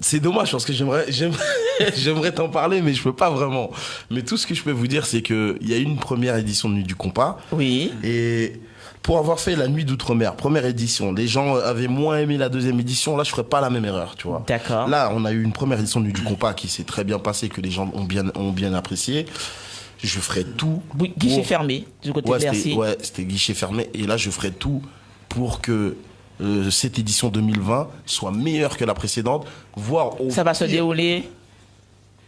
c'est dommage parce que j'aimerais t'en parler, mais je peux pas vraiment. Mais tout ce que je peux vous dire, c'est qu'il y a eu une première édition de Nuit du Compas. Oui. Et pour avoir fait la Nuit d'Outre-mer, première édition, les gens avaient moins aimé la deuxième édition. Là, je ferais pas la même erreur, tu vois. D'accord. Là, on a eu une première édition de Nuit du Compas qui s'est très bien passée, que les gens ont bien apprécié. Je ferai tout. Guichet pour- fermé du côté Ouais, de Bercy. c'était guichet fermé. Et là, je ferai tout pour que cette édition 2020 soit meilleure que la précédente, voire au Ça va se pire, dérouler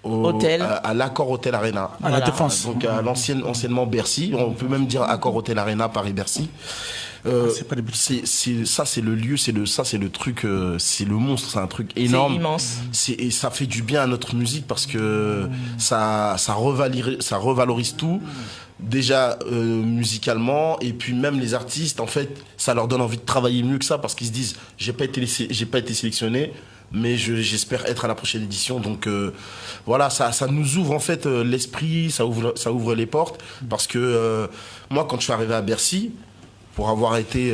hôtel. à l'Accor Hôtel Arena. À la Défense. Donc à anciennement Bercy, on peut même dire Accor Hôtel Arena Paris-Bercy. c'est pas des bêtises. C'est le lieu, c'est le truc, c'est le monstre, c'est un truc énorme. C'est immense. Et ça fait du bien à notre musique parce que ça revalorise tout. Déjà musicalement, et puis même les artistes, en fait, ça leur donne envie de travailler mieux que ça parce qu'ils se disent j'ai pas été sélectionné, mais j'espère être à la prochaine édition. Donc voilà, ça nous ouvre en fait l'esprit, ça ouvre les portes parce que moi quand je suis arrivé à Bercy, pour avoir été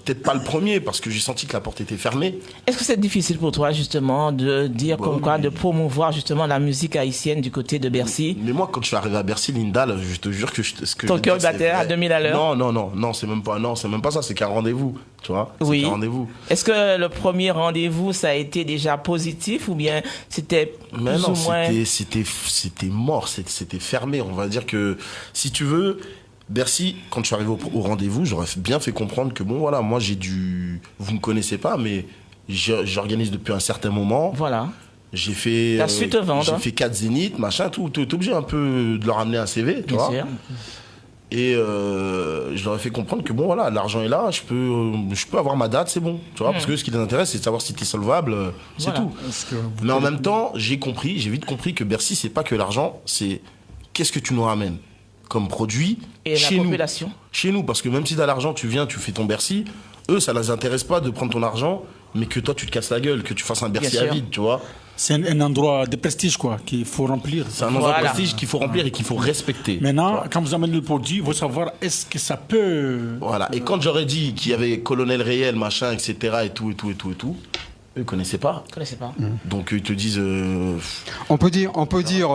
peut-être pas le premier parce que j'ai senti que la porte était fermée. Est-ce que c'est difficile pour toi justement de dire Bah comme oui. quoi, de promouvoir justement la musique haïtienne du côté de Bercy? Mais moi, quand je suis arrivé à Bercy, Linda, là, je te jure que ce que Ton je veux cœur dire, c'est battait à vrai. 2000 à l'heure? Non, c'est même pas ça, c'est qu'un rendez-vous, tu vois. Oui. C'est qu'un rendez-vous. Est-ce que le premier rendez-vous, ça a été déjà positif ou bien c'était Mais plus non, ou moins... c'était mort, c'était fermé. On va dire que, si tu veux, Bercy, quand je suis arrivé au rendez-vous, j'aurais bien fait comprendre que bon, voilà, moi vous me connaissez pas, mais j'organise depuis un certain moment. Voilà. J'ai fait, T'as su te vendre. j'ai fait 4 zéniths, machin, tout. T'es obligé un peu de leur amener un CV, tu Bien vois. sûr. Et je leur ai fait comprendre que bon voilà, l'argent est là, je peux avoir ma date, c'est bon, tu vois, parce que ce qui les intéresse, c'est de savoir si t'es solvable, c'est Voilà. tout. Mais en même temps, j'ai vite compris que Bercy, c'est pas que l'argent, c'est qu'est-ce que tu nous ramènes comme produit Et chez la nous. population. Chez nous, parce que même si t'as l'argent, tu viens, tu fais ton Bercy, eux, ça les intéresse pas de prendre ton argent, mais que toi, tu te casses la gueule, que tu fasses un Bercy Bien à sûr. vide, tu vois. C'est un endroit de prestige, quoi, qu'il faut remplir. C'est un endroit Voilà. de prestige qu'il faut remplir et qu'il faut respecter. Maintenant, quand vous amenez le produit, il faut savoir est-ce que ça peut. Voilà. Et quand j'aurais dit qu'il y avait colonel réel, machin, etc., et tout, eux ne connaissaient pas. Je connaissais pas. Donc ils te disent. On peut dire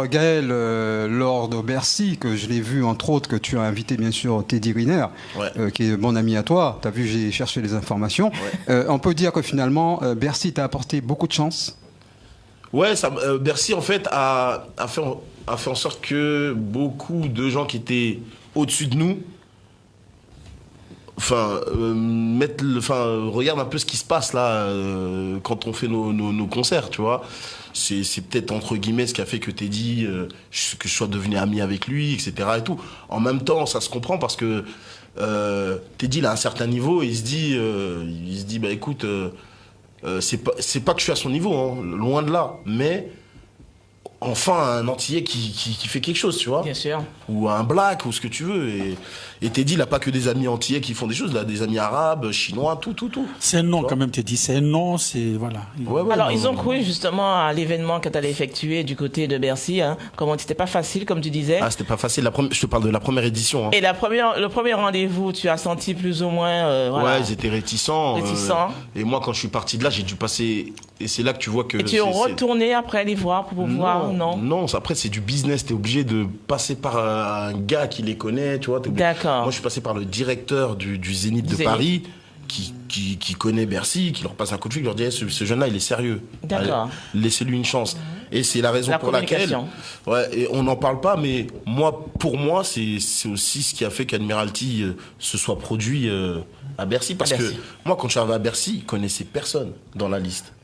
Gaël, lors de Bercy, que je l'ai vu, entre autres, que tu as invité, bien sûr, Teddy Riner, Ouais. qui est bon ami à toi. Tu as vu, j'ai cherché les informations. On peut dire que finalement, Bercy t'a apporté beaucoup de chance. Ouais, Bercy, en fait, a fait en sorte que beaucoup de gens qui étaient au-dessus de nous. Regarde un peu ce qui se passe là quand on fait nos concerts, tu vois. C'est peut-être entre guillemets ce qui a fait que Teddy, que je sois devenu ami avec lui, etc. et tout. En même temps, ça se comprend parce que Teddy il a un certain niveau, et il se dit bah écoute, c'est pas que je suis à son niveau, hein, loin de là, mais enfin un Antillais qui fait quelque chose, tu vois. Bien sûr. Ou un black, ou ce que tu veux. Et Teddy, il n'a pas que des amis antillais qui font des choses, il a des amis arabes, chinois, tout. C'est un nom, quand même, tu dis. C'est un nom, c'est. Voilà. Ouais, Alors, non, ils ont cru justement à l'événement que tu allais effectuer du côté de Bercy. Hein. Comment c'était pas facile, comme tu disais. Ah, c'était pas facile. Je te parle de la première édition. Hein. Et le premier rendez-vous, tu as senti plus ou moins. Voilà. Ouais, ils étaient réticents. Et moi, quand je suis parti de là, j'ai dû passer. Et c'est là que tu vois que. Et tu es retourné après les voir pour pouvoir. Non, après, c'est du business. T'es obligé de passer par un gars qui les connaît, tu vois. D'accord. Moi, je suis passé par le directeur du Zénith de Paris. Qui connaît Bercy, qui leur passe un coup de fil, qui leur dit ce jeune-là, il est sérieux. D'accord. Laissez-lui une chance. Et c'est la raison pour laquelle. Ouais, et on n'en parle pas, mais pour moi, c'est aussi ce qui a fait qu'Admiralty se soit produit à Bercy. Parce que moi, quand je suis arrivé à Bercy, ils connaissaient personne dans la liste.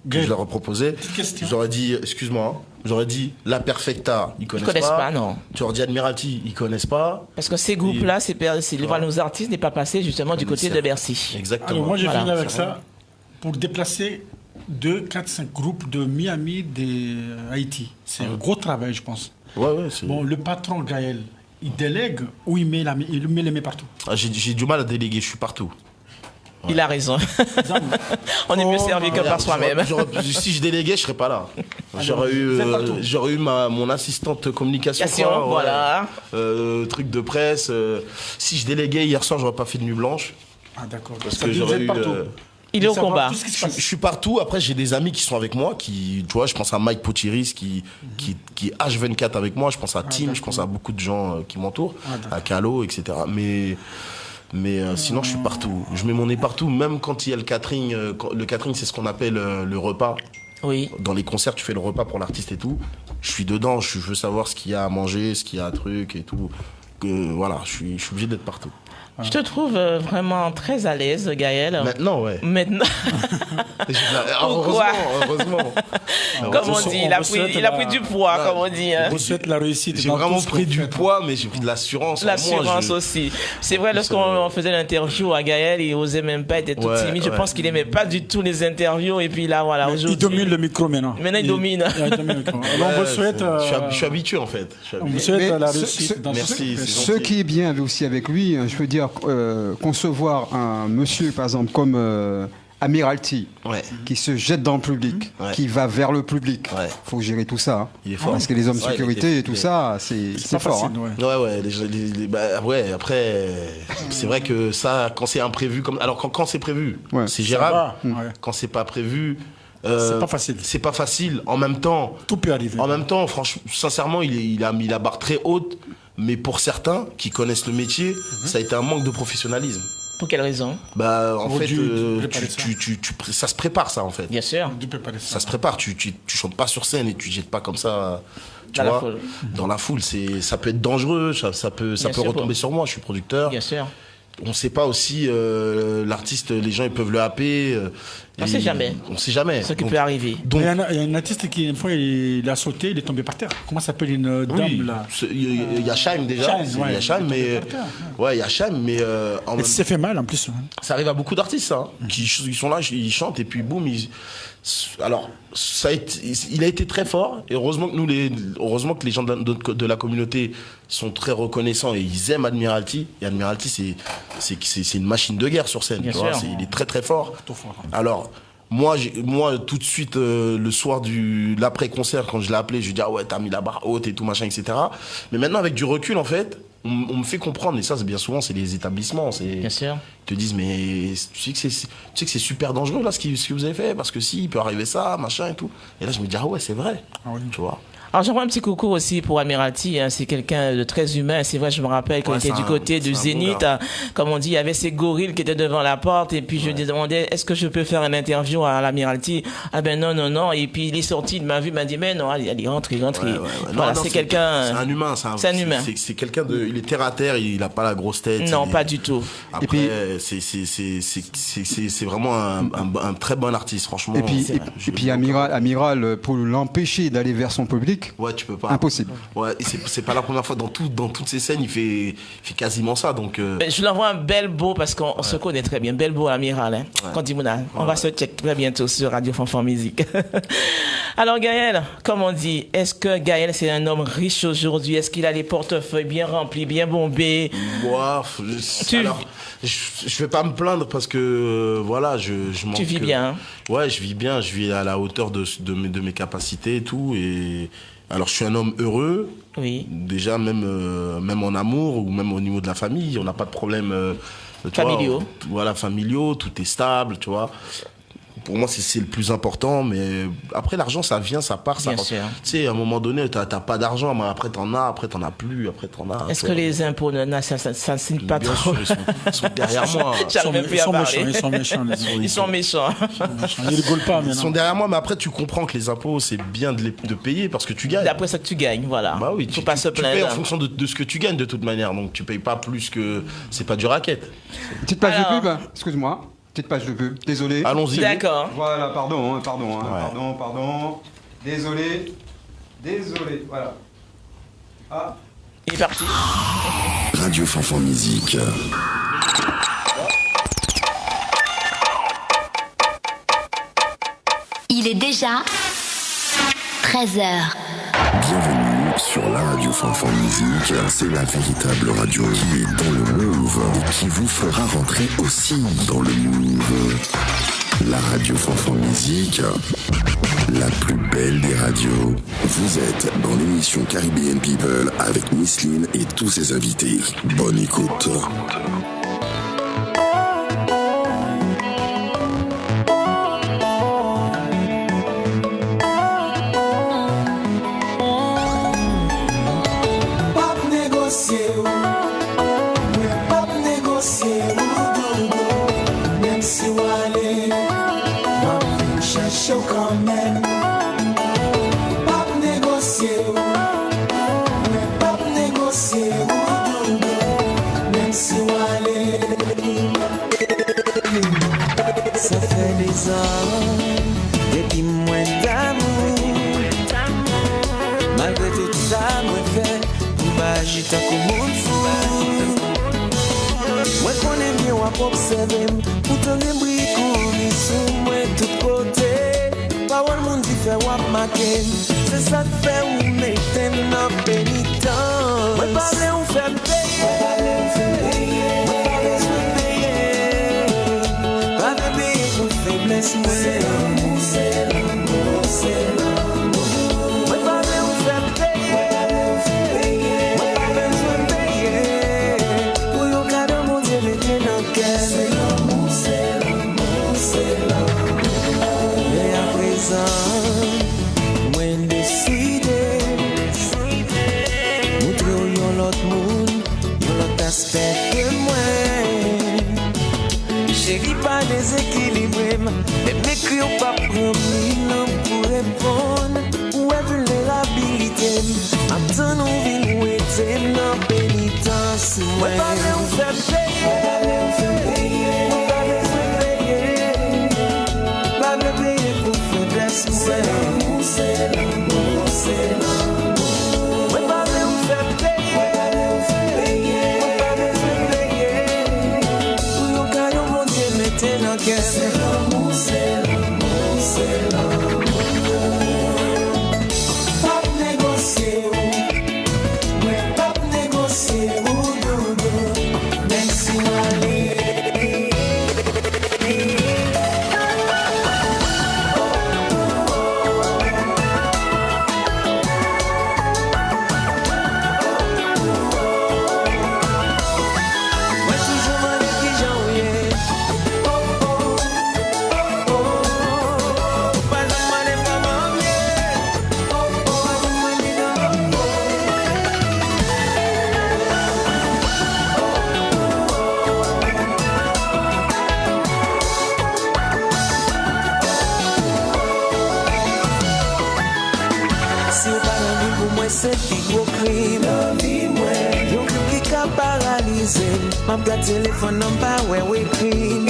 Que je leur ai proposé. J'aurais dit, excuse-moi, j'aurais dit La Perfecta, ils connaissent pas. Non. Tu leur dis Admiralty, ils connaissent pas. Parce que ces groupes-là, nos artistes n'est pas passé justement du côté de Bercy. Exactement. Alors, moi, j'ai fini avec ça pour déplacer 2, 4, 5 groupes de Miami, d'Haïti. C'est un gros travail, je pense. Ouais, bon, le patron Gaël, il délègue ou il met les mains partout? J'ai du mal à déléguer, je suis partout. Ouais. Il a raison. On est mieux servi que par soi-même. Si je déléguais, je serais pas là. J'aurais eu mon assistante communication. Voilà. Truc de presse. Si je déléguais hier soir, j'aurais pas fait de nuit blanche. Ah d'accord. Parce que j'aurais eu. Il est au combat. Je suis partout. Après, j'ai des amis qui sont avec moi. Tu vois, je pense à Mike Potiris qui est H24 avec moi. Je pense à Tim. Je pense à beaucoup de gens qui m'entourent. À Calo, etc. Mais sinon, je suis partout. Je mets mon nez partout, même quand il y a le catering. Le catering, c'est ce qu'on appelle le repas. Oui. Dans les concerts, tu fais le repas pour l'artiste et tout. Je suis dedans, je veux savoir ce qu'il y a à manger, ce qu'il y a à truc et tout. Voilà, je suis obligé d'être partout. Je te trouve vraiment très à l'aise, Gaël. Maintenant, ouais. Maintenant. Heureusement. Comme on dit, il a pris du poids, comme on dit. Je souhaite la réussite. J'ai vraiment pris du poids, mais j'ai pris de l'assurance. L'assurance aussi. C'est vrai, lorsqu'on faisait l'interview à Gaël, il osait même pas, il était tout timide. Je pense qu'il aimait pas du tout les interviews. Et puis là, voilà, aujourd'hui. Il domine le micro maintenant. Maintenant, il domine. On vous souhaite. Je suis habitué, en fait. On vous souhaite la réussite. Merci. Ce qui est bien aussi avec lui, je veux dire, concevoir un monsieur, par exemple, comme Admiralty, qui se jette dans le public, qui va vers le public. Faut gérer tout ça. Il est fort. Parce que les hommes de sécurité et tout ça, c'est fort. Après, c'est vrai que ça, quand c'est imprévu, alors quand c'est prévu, c'est gérable. Quand c'est pas prévu. C'est pas facile. C'est pas facile. En même temps, tout peut arriver. En même temps, franchement, sincèrement, il a mis la barre très haute. Mais pour certains qui connaissent le métier, ça a été un manque de professionnalisme. Pour quelle raison? En fait, ça se prépare, ça, en fait. Bien sûr. Ça se prépare. Tu chantes pas sur scène et tu jettes pas comme ça. Dans la foule, ça peut être dangereux. Ça peut retomber sur moi. Je suis producteur. Bien sûr. On sait pas aussi l'artiste, les gens ils peuvent le happer. On sait jamais. On sait jamais. Ce qui peut arriver. Donc, il y a un artiste qui une fois il a sauté, il est tombé par terre. Comment s'appelle une dame là? Il y a Chaim déjà. Il y a Chaim, mais il y a Chaim, mais il s'est fait mal en plus. Ça arrive à beaucoup d'artistes, ça. Qui ils sont là, ils chantent et puis boum. Alors, il a été très fort. Et heureusement que les gens de la communauté sont très reconnaissants et ils aiment Admiralty. Et Admiralty, c'est une machine de guerre sur scène. Il est très très fort. Alors, Moi, tout de suite, le soir l'après-concert, quand je l'ai appelé, je lui ai dit, ah ouais, t'as mis la barre haute et tout, machin, etc. Mais maintenant, avec du recul, en fait, on me fait comprendre, et ça, c'est bien souvent, c'est les établissements. Bien sûr. Ils te disent, mais tu sais que c'est super dangereux, là, ce que vous avez fait, parce que si, il peut arriver ça, machin et tout. Et là, je me dis, ah ouais, c'est vrai. Tu vois. Alors j'envoie un petit coucou aussi pour Amiralty, c'est quelqu'un de très humain, c'est vrai, je me rappelle quand il était du côté de Zénith, comme on dit, il y avait ces gorilles qui étaient devant la porte et puis je lui demandais est-ce que je peux faire une interview à l'Amiralty, ah ben non, et puis il est sorti, il m'a vu, il m'a dit mais non, allez, rentre. Voilà, c'est quelqu'un... C'est un humain, c'est un humain. C'est quelqu'un il est terre à terre, il a pas la grosse tête. Non, pas du tout. Après, c'est vraiment un très bon artiste, franchement. Et puis Amiral, pour l'empêcher d'aller vers son public, ouais, tu peux pas. Impossible. Ouais, c'est pas la première fois dans toutes ces scènes, il fait quasiment ça. Donc. Je l'envoie un bel beau parce qu'on se connaît très bien, bel beau Amiral. Hein. Ouais. Quand on va se check très bientôt sur Radio Fanfan Musique. Alors Gaël, comme on dit, est-ce que Gaël c'est un homme riche aujourd'hui? Est-ce qu'il a les portefeuilles bien remplis, bien bombés? Moi, je vais pas me plaindre parce que voilà, je manque. Tu vis bien. Hein? Ouais, je vis bien, je vis à la hauteur de mes capacités et tout et. Alors, je suis un homme heureux. Oui. Déjà, même en amour ou même au niveau de la famille, on n'a pas de problème. Familiaux. Voilà, familiaux, tout est stable, tu vois. Pour moi, c'est le plus important, mais après, l'argent, ça vient, ça part. Bien sûr. Tu sais, à un moment donné, t'as pas d'argent, mais après, t'en as plus, après, t'en as. Est-ce que les impôts, ça ne signe pas bien trop? Sûr, ils sont derrière moi. Ils sont méchants. Ils rigolent pas, Ils sont derrière moi, mais après, tu comprends que les impôts, c'est bien de payer parce que tu gagnes. D'après ça que tu gagnes, voilà. Bah oui, faut pas se plaindre. Tu payes en fonction de ce que tu gagnes, de toute manière. Donc, tu payes pas plus que... C'est pas du racket. Petite page de pub, excuse-moi. Petite page de pub, désolé. Allons-y. D'accord. Voilà, pardon. Désolé, voilà. Ah. Il est parti. Radio Fanfan Musique. Il est déjà 13h. Bienvenue sur la Radio Fanfan Musique. C'est la véritable radio qui est dans le move et qui vous fera rentrer aussi dans le move. La Radio Fanfan Musique, la plus belle des radios. Vous êtes dans l'émission Caribbean People avec Miss Lynn et tous ses invités. Bonne écoute. C'est ça que fait ou mettez dans pénitence. Moi parler ou faire payer. Moi parler pas de payer pour faiblesse. C'est l'amour, c'est l'amour, c'est l'amour. Moi parler ou faire payer. Moi parler ou payer. Pour yon cadeau mon Dieu mettez dans quel. C'est l'amour, c'est l'amour, c'est l'amour. Et à présent chérie pas déséquilibré, mais m'écris ou pas promis non pour répondre. Où est vulnérabilité? Attends nous vin où était non pénitence. Moi parler ou faire payer. Pas me payer pour faiblesse. C'est l'amour, c'est l'amour, c'est l'amour. Moi parler ou faire payer. C'est l'amour, c'est l'amour, c'est l'amour. Pas négocier, ouais, pas négocier, même si on est. c'est plus gros crime. Yon crime qui ka paralysé. M'a gâté téléphone en bas, ouais, crime.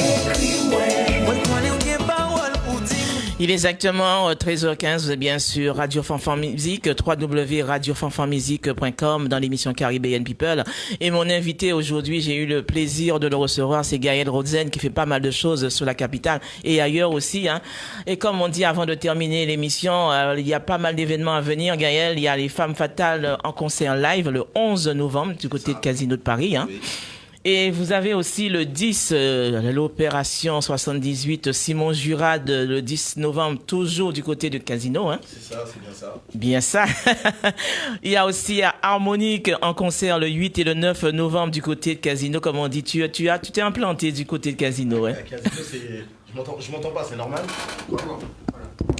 Moi, connais ou bien parole pour dire. Il est exactement 13h15, vous êtes bien sûr Radio Fanfan Musique, www.radiofanfanmusique.com dans l'émission Caribbean People. Et mon invité aujourd'hui, j'ai eu le plaisir de le recevoir, c'est Gaël Rodzen qui fait pas mal de choses sur la capitale et ailleurs aussi. Hein. Et comme on dit avant de terminer l'émission, il y a pas mal d'événements à venir. Gaël, il y a les Femmes Fatales en concert live le 11 novembre du côté de Casino de Paris. Hein. Oui. Et vous avez aussi le 10, l'opération 78 Simon Jurade, le 10 novembre, toujours du côté de Casino. Hein. C'est ça, c'est bien ça. Bien ça. Il y a aussi Harmonique en concert le 8 et le 9 novembre du côté de Casino. Comme on dit, tu t'es implanté du côté de Casino. Hein. Casino, c'est... Je m'entends pas, c'est normal.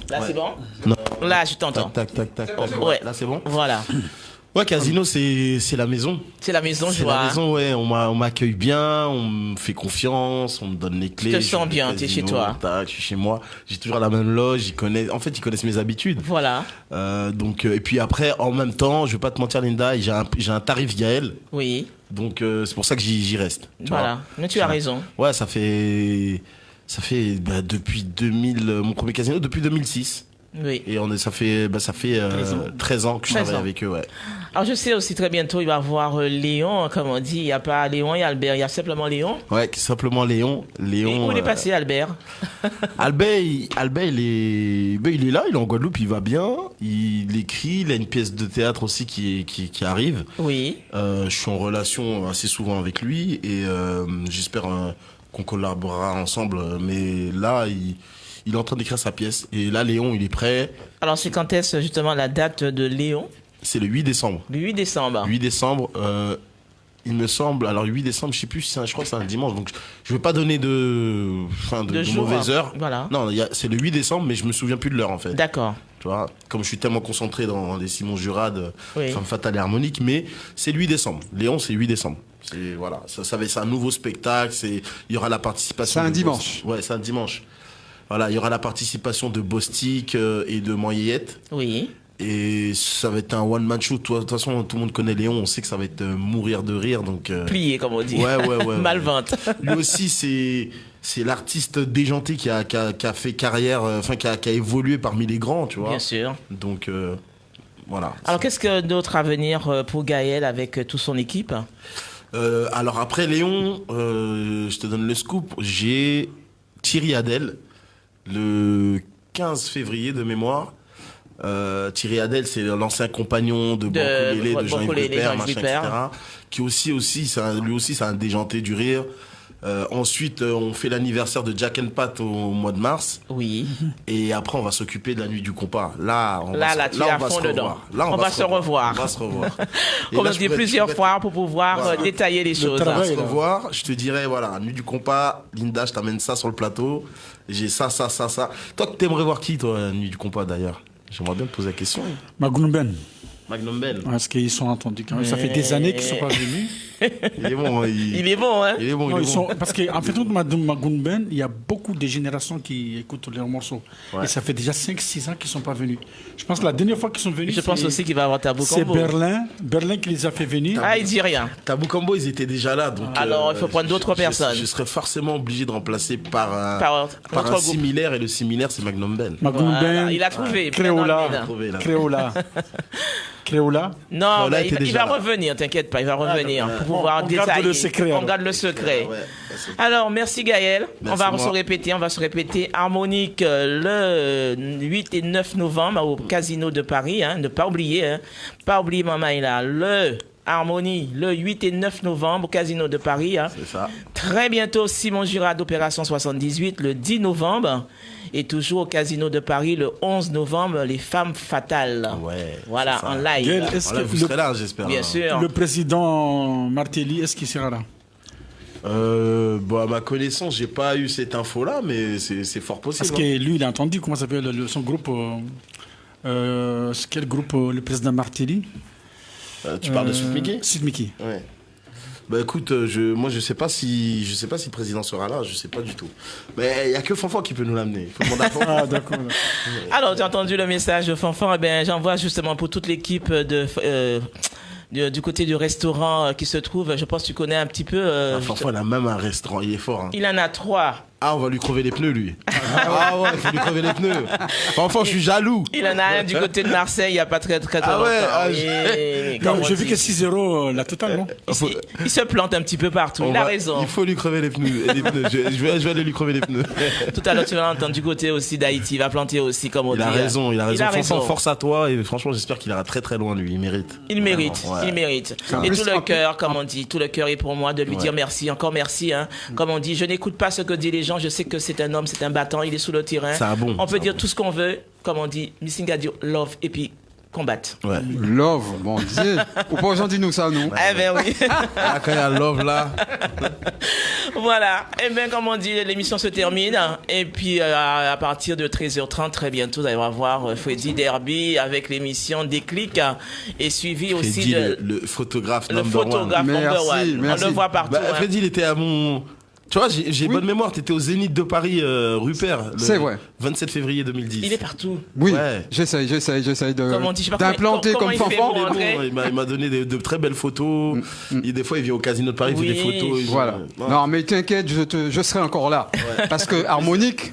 Là, ouais. C'est bon? Non. Là, je t'entends. Tac. Ouais. Là, c'est bon? Voilà. Ouais, Casino, c'est la maison. C'est la maison, je vois. C'est la maison, ouais. On m'accueille bien, on me fait confiance, on me donne les clés. Je te sens bien, t'es chez toi. Tac, je suis chez moi. J'ai toujours la même loge. Ils connaissent mes habitudes. Voilà. Donc, et puis après, en même temps, je vais pas te mentir, Linda, j'ai un tarif Gaël. Oui. Donc, c'est pour ça que j'y reste. Voilà. Mais tu as raison. Ouais, ça fait depuis 2000, mon premier casino, depuis 2006. Oui. Et ça fait 13 ans que je travaille avec eux, ouais. Alors je sais aussi très bientôt il va y avoir Léon, comme on dit, il n'y a pas Léon et Albert, il y a simplement Léon. Ouais, simplement Léon. Et où il est passé Albert? Albert, il est là, il est en Guadeloupe, il va bien, il écrit, il a une pièce de théâtre aussi qui arrive. Oui. Je suis en relation assez souvent avec lui et j'espère qu'on collaborera ensemble, mais là il est en train d'écrire sa pièce. Et là, Léon, il est prêt. Alors, c'est quand est-ce justement la date de Léon? C'est le 8 décembre. Le 8 décembre. 8 décembre, il me semble. Alors, le 8 décembre, je sais plus, je crois que c'est un dimanche. Donc, je ne veux pas donner de mauvaises heures. Voilà. Non, c'est le 8 décembre, mais je me souviens plus de l'heure, en fait. D'accord. Tu vois, comme je suis tellement concentré dans les Simon Jurade, oui. Femme Fatale et Harmonique, mais c'est le 8 décembre. Léon, c'est le 8 décembre. Voilà, c'est un nouveau spectacle. Il y aura la participation. C'est un dimanche. Ouais, c'est un dimanche. Voilà, il y aura la participation de Bostik et de Moyette. Oui. Et ça va être un one-man show. De toute façon, tout le monde connaît Léon. On sait que ça va être mourir de rire. Donc, plié, comme on dit. Ouais. Malvente. Lui aussi, c'est l'artiste déjanté qui a fait carrière, qui a évolué parmi les grands, tu vois. Bien sûr. Donc, voilà. Alors, qu'est-ce que d'autre à venir pour Gaël avec toute son équipe? Alors, après Léon, je te donne le scoop. J'ai Thierry Adel. Le 15 février de mémoire, Thierry Adel, c'est l'ancien compagnon de Bancolélé, de Jean-Yves Rupert, etc. Qui lui aussi, c'est un déjanté du rire. Ensuite, on fait l'anniversaire de Jack and Pat au mois de mars. Oui. Et après, on va s'occuper de la nuit du compas. Là, on va se revoir. On va se dire plusieurs fois pour pouvoir détailler les choses. On va se revoir. Je te dirais, voilà, nuit du compas. Linda, je t'amène ça sur le plateau. J'ai ça. Toi, t'aimerais voir qui, toi, nuit du compas, d'ailleurs? J'aimerais bien te poser la question. Magnum Ben. Parce qu'ils sont entendus quand même. Ça fait des années qu'ils ne sont pas venus. Il est bon. Il est bon, hein. Parce qu'en fait, Magnum Ben, il y a beaucoup de générations qui écoutent leurs morceaux. Ouais. Et ça fait déjà 5-6 ans qu'ils ne sont pas venus. Je pense que la dernière fois qu'ils sont venus, je pense aussi qu'il va y avoir Tabou Combo. C'est Berlin qui les a fait venir. Il dit rien. Tabou Combo, ils étaient déjà là. Donc, alors, il faut prendre d'autres personnes. Je serais forcément obligé de remplacer par un similaire. Et le similaire, c'est Magnum Ben. Magnum Ben. Il a trouvé. Créola? Non, mais il va revenir, t'inquiète pas, il va revenir pour pouvoir détailler. On garde le secret. Alors, merci Gaël. On va se répéter. Harmonique le 8 et 9 novembre au Casino de Paris. Ne pas oublier, pas oublier Maman est là. Le Harmonie le 8 et 9 novembre au Casino de Paris. C'est ça. Très bientôt, Simon Jurade d'Opération 78 le 10 novembre. Et toujours au Casino de Paris le 11 novembre, les Femmes Fatales. Ouais. Voilà, en live. Gaël, vous serez là, j'espère. Bien sûr. Le président Martelly, est-ce qu'il sera là? À ma connaissance, j'ai pas eu cette info-là, mais c'est fort possible. Parce que lui, il a entendu comment s'appelle son groupe. Quel groupe le président Martelly? Tu parles de Sud Mickey? Sud Mickey. Ouais. Bah écoute, moi je sais pas si le président sera là, je sais pas du tout. Mais il y a que Fanfan qui peut nous l'amener. Il faut demander à Fanfan. Ah, d'accord. Alors, tu as entendu le message de Fanfan. Eh bien, j'envoie justement pour toute l'équipe du côté du restaurant qui se trouve. Je pense que tu connais un petit peu. Fanfan, il a même un restaurant, il est fort. Hein. Il en a 3. Ah, on va lui crever les pneus, lui. Ah ouais, il faut lui crever les pneus. Fanfan, je suis jaloux. Il en a un du côté de Marseille, il n'y a pas très longtemps. Ah ouais, Non, j'ai vu que 6-0, la totale, non? Il se plante un petit peu partout. Il a raison. Il faut lui crever les pneus. Je vais aller lui crever les pneus. Tout à l'heure, tu vas l'entendre du côté aussi d'Haïti. Il va planter aussi, comme on dit. Il a raison. Fanfan, force à toi. Et franchement, j'espère qu'il ira très très loin, lui. Il mérite. Il mérite. Et tout le cœur, comme on dit, tout le cœur est pour moi de lui dire merci. Encore merci. Hein. Comme on dit, je n'écoute pas ce que disent les gens. Je sais que c'est un homme, c'est un battant. Il est sous le terrain. On peut dire tout ce qu'on veut. Comme on dit, Missing Radio, love et puis combattre. Ouais. Love, bon Dieu. Ou pas aujourd'hui nous ça, non? Eh ben oui. Ah, quand il y a love là. Voilà. Et bien, comme on dit, l'émission se termine. Et puis, à partir de 13h30, très bientôt, vous allez voir Freddy Derby avec l'émission Déclic. Et suivi aussi Freddy, le photographe le photographe number one. Merci. On le voit partout. Bah, Freddy, il était à mon... Tu vois, j'ai bonne mémoire. T'étais au Zénith de Paris, Rupert. C'est vrai. 27 février 2010. Il est partout. Oui, Ouais. j'essaye Comme on dit, je sais pas d'implanter comment comme il fait Fanfan. pour rentrer. Il m'a donné de très belles photos. Et des fois, il vient au Casino de Paris, il fait des photos. Voilà. Ouais. Non, mais t'inquiète, je serai encore là. Parce que Harmonique,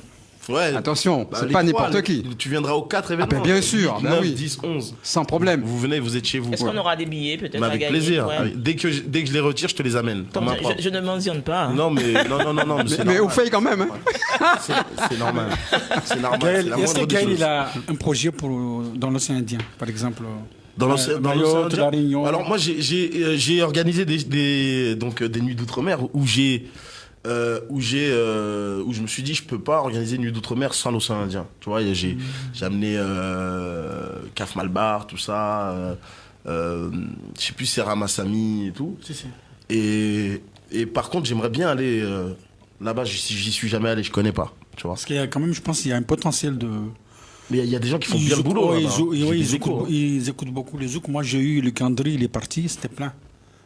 Ouais. attention, c'est les pas trois, n'importe qui. Tu viendras aux 4 événements. ben, bien sûr, 9, oui. 10, 11. Sans problème. Vous venez, vous êtes chez vous. Est-ce qu'on aura des billets peut-être Mais à avec gagner? plaisir. Ouais. Dès que je les retire, je te les amène. Comme je ne mentionne pas. Hein. Non, mais non, c'est Mais normal. au fait quand même. Hein. C'est normal. C'est normal. Gaël, c'est la est-ce moindre que des Gaël choses. il a un projet dans l'océan Indien, par exemple? Dans l'océan Mayotte, Indien. La Réunion. Alors moi j'ai organisé des nuits d'outre-mer où je me suis dit je peux pas organiser une nuit d'outre-mer sans l'océan Indien. Tu vois, j'ai amené Kaf Malbar, tout ça, je sais plus Serra Massami et tout. Si. Et par contre j'aimerais bien aller là-bas. J'y suis jamais allé, je connais pas. Tu vois. Parce qu'il y a quand même, je pense, qu'il y a un potentiel de... Mais il y a des gens qui font bien le boulot. Ouais, là-bas. ils écoutent beaucoup les zouk. Moi, j'ai eu le Candry, il est parti, c'était plein.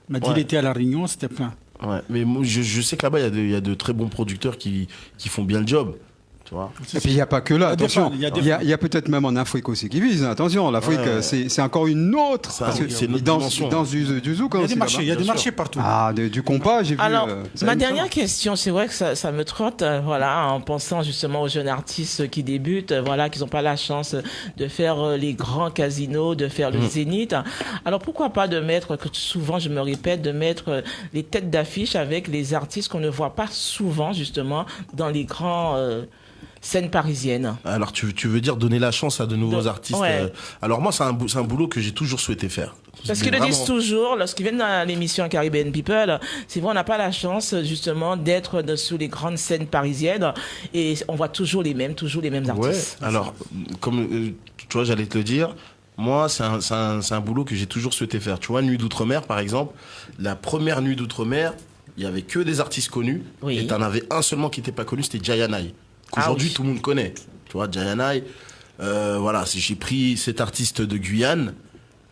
Il m'a dit, il était à La Réunion, c'était plein. Ouais, mais moi, je sais que là-bas, il y a de très bons producteurs qui font bien le job. Tu vois. Et puis il n'y a pas que là, Il y a des attention. fans, il y a des Il y a peut-être même en Afrique aussi qui visent. Attention, l'Afrique, c'est encore une autre. Parce que c'est une autre ils dansent dimension. ils dansent du zouk Il y a aussi. des marchés, là-bas. il y a des marchés partout. Ah, du compas, j'ai vu. Alors, ça ma aime dernière ça. question, c'est vrai que ça me trotte, voilà, en pensant justement aux jeunes artistes qui débutent, voilà, qui n'ont pas la chance de faire les grands casinos, de faire le Zénith. Alors, pourquoi pas de mettre, que souvent je me répète, de mettre les têtes d'affiche avec les artistes qu'on ne voit pas souvent, justement, dans les grands scènes parisiennes. Alors, tu veux dire donner la chance à de nouveaux artistes. Ouais. Alors, moi, c'est un boulot que j'ai toujours souhaité faire. Parce qu'ils le disent toujours, lorsqu'ils viennent à l'émission Caribbean People, c'est vrai, on n'a pas la chance, justement, d'être sous les grandes scènes parisiennes et on voit toujours les mêmes artistes. Ouais, alors, comme tu vois, j'allais te le dire, moi, c'est un boulot que j'ai toujours souhaité faire. Tu vois, Nuit d'Outre-mer, par exemple, la première Nuit d'Outre-mer, il y avait que des artistes connus. Oui. Et t'en avais un seulement qui n'était pas connu, c'était Jayanai. Qu'aujourd'hui, tout le monde connaît. Tu vois, Jayanai, voilà, j'ai pris cet artiste de Guyane,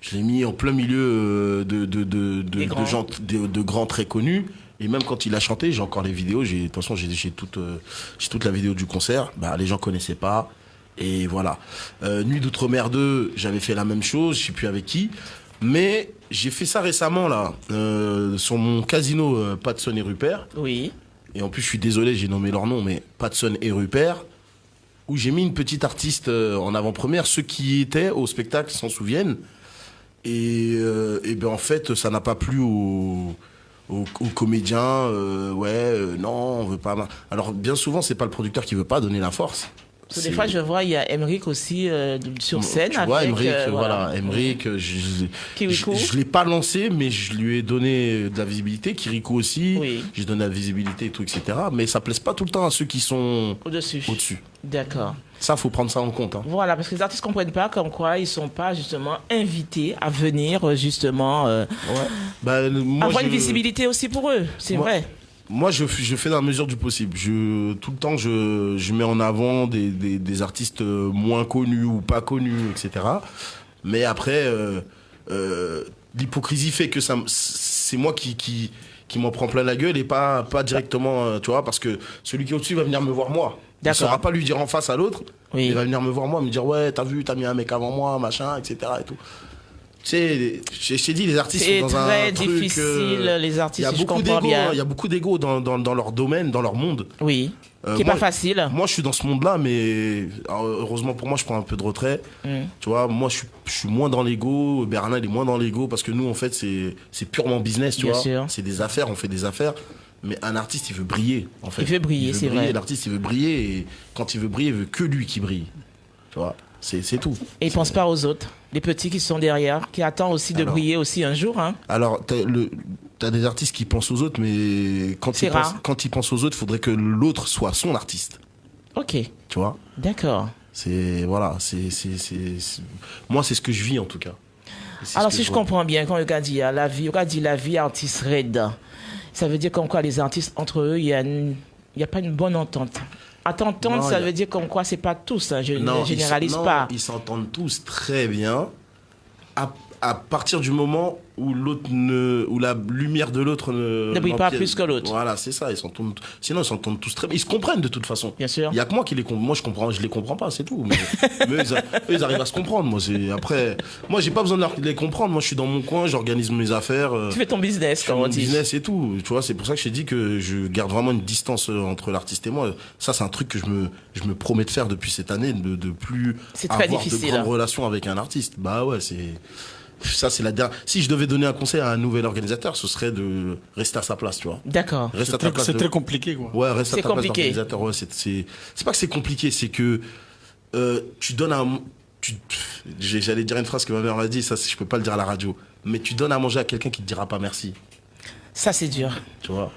je l'ai mis en plein milieu de grands très connus. Et même quand il a chanté, j'ai encore les vidéos. De toute façon, j'ai toute la vidéo du concert. Bah, les gens connaissaient pas. Et voilà. Nuit d'Outre-mer 2, j'avais fait la même chose. Je sais plus avec qui. Mais j'ai fait ça récemment, là. Sur mon casino Patson et Rupert. Oui. Et en plus, je suis désolé, j'ai nommé leur nom, mais Patson et Rupert. Où j'ai mis une petite artiste en avant-première. Ceux qui étaient au spectacle s'en souviennent. Et ben en fait, ça n'a pas plu aux comédiens. Non, on veut pas. Alors bien souvent, c'est pas le producteur qui veut pas donner la force. Parce que des fois, je vois, il y a Emeric aussi sur scène. Tu vois, avec, Emeric, voilà, Emeric, je l'ai pas lancé, mais je lui ai donné de la visibilité. Kirikou aussi, Oui. j'ai donné la visibilité et tout, etc. Mais ça plaise pas tout le temps à ceux qui sont Au-dessus. D'accord. Ça, faut prendre ça en compte. Hein. Voilà, parce que les artistes comprennent pas comme quoi ils sont pas justement invités à venir justement avoir une visibilité aussi pour eux. C'est vrai. Moi, je fais dans la mesure du possible. Tout le temps, je mets en avant des artistes moins connus ou pas connus, etc. Mais après, l'hypocrisie fait que c'est moi qui qui m'en prend plein la gueule et pas directement, tu vois, parce que celui qui est au-dessus va venir me voir moi. Il ne saura pas lui dire en face à l'autre. Oui. Il va venir me voir moi, me dire ouais, t'as vu, t'as mis un mec avant moi, machin, etc. et tout. Tu sais, je t'ai dit, les artistes sont dans un truc... C'est très difficile, les artistes, je comprends bien. Il y a beaucoup d'ego dans leur domaine, dans leur monde. Oui, qui n'est pas facile. Moi, je suis dans ce monde-là, mais heureusement pour moi, je prends un peu de retrait. Tu vois, moi, je suis moins dans l'ego. Bernard, il est moins dans l'ego, parce que nous, en fait, c'est purement business, tu vois. C'est des affaires, on fait des affaires. Mais un artiste, il veut briller, en fait. Il veut briller, c'est vrai. L'artiste, il veut briller, et quand il veut briller, il veut que lui qui brille. Tu vois, c'est tout. Et il ne pense pas aux autres, les petits qui sont derrière, qui attendent aussi de briller aussi un jour. Hein. Alors, t'as des artistes qui pensent aux autres, mais quand ils pensent aux autres, il faudrait que l'autre soit son artiste. Ok. Tu vois? D'accord. Voilà, moi, c'est ce que je vis, en tout cas. Alors, si je comprends bien, quand on dit la vie artiste raide, ça veut dire comme quoi les artistes, entre eux, il n'y a pas une bonne entente. Attendre, ça veut dire comme quoi c'est pas tous, hein, je ne généralise pas. Ils s'entendent tous très bien à partir du moment où où la lumière de l'autre ne brille pas plus que l'autre. Voilà, c'est ça. Sinon, ils s'entendent tous très bien. Ils se comprennent de toute façon. Bien sûr. Il y a que moi qui les comprends. Moi, je les comprends pas, c'est tout. Mais eux, ils arrivent à se comprendre. Moi, j'ai pas besoin de les comprendre. Moi, je suis dans mon coin, j'organise mes affaires. Tu fais ton business, comme on dit. Business et tout. Tu vois, c'est pour ça que je t'ai dit que je garde vraiment une distance entre l'artiste et moi. Ça, c'est un truc que je me promets de faire depuis cette année, de plus avoir de grandes relations avec un artiste. Bah ouais, ça, c'est la dernière. Si je devais donner un conseil à un nouvel organisateur, ce serait de rester à sa place, tu vois. D'accord. C'est très compliqué, quoi. Ouais, reste à ta place d'organisateur. Ouais, c'est pas que c'est compliqué, c'est que tu donnes j'allais dire une phrase que ma mère m'a dit, ça, je peux pas le dire à la radio, mais tu donnes à manger à quelqu'un qui te dira pas merci. Ça, c'est dur. Tu vois.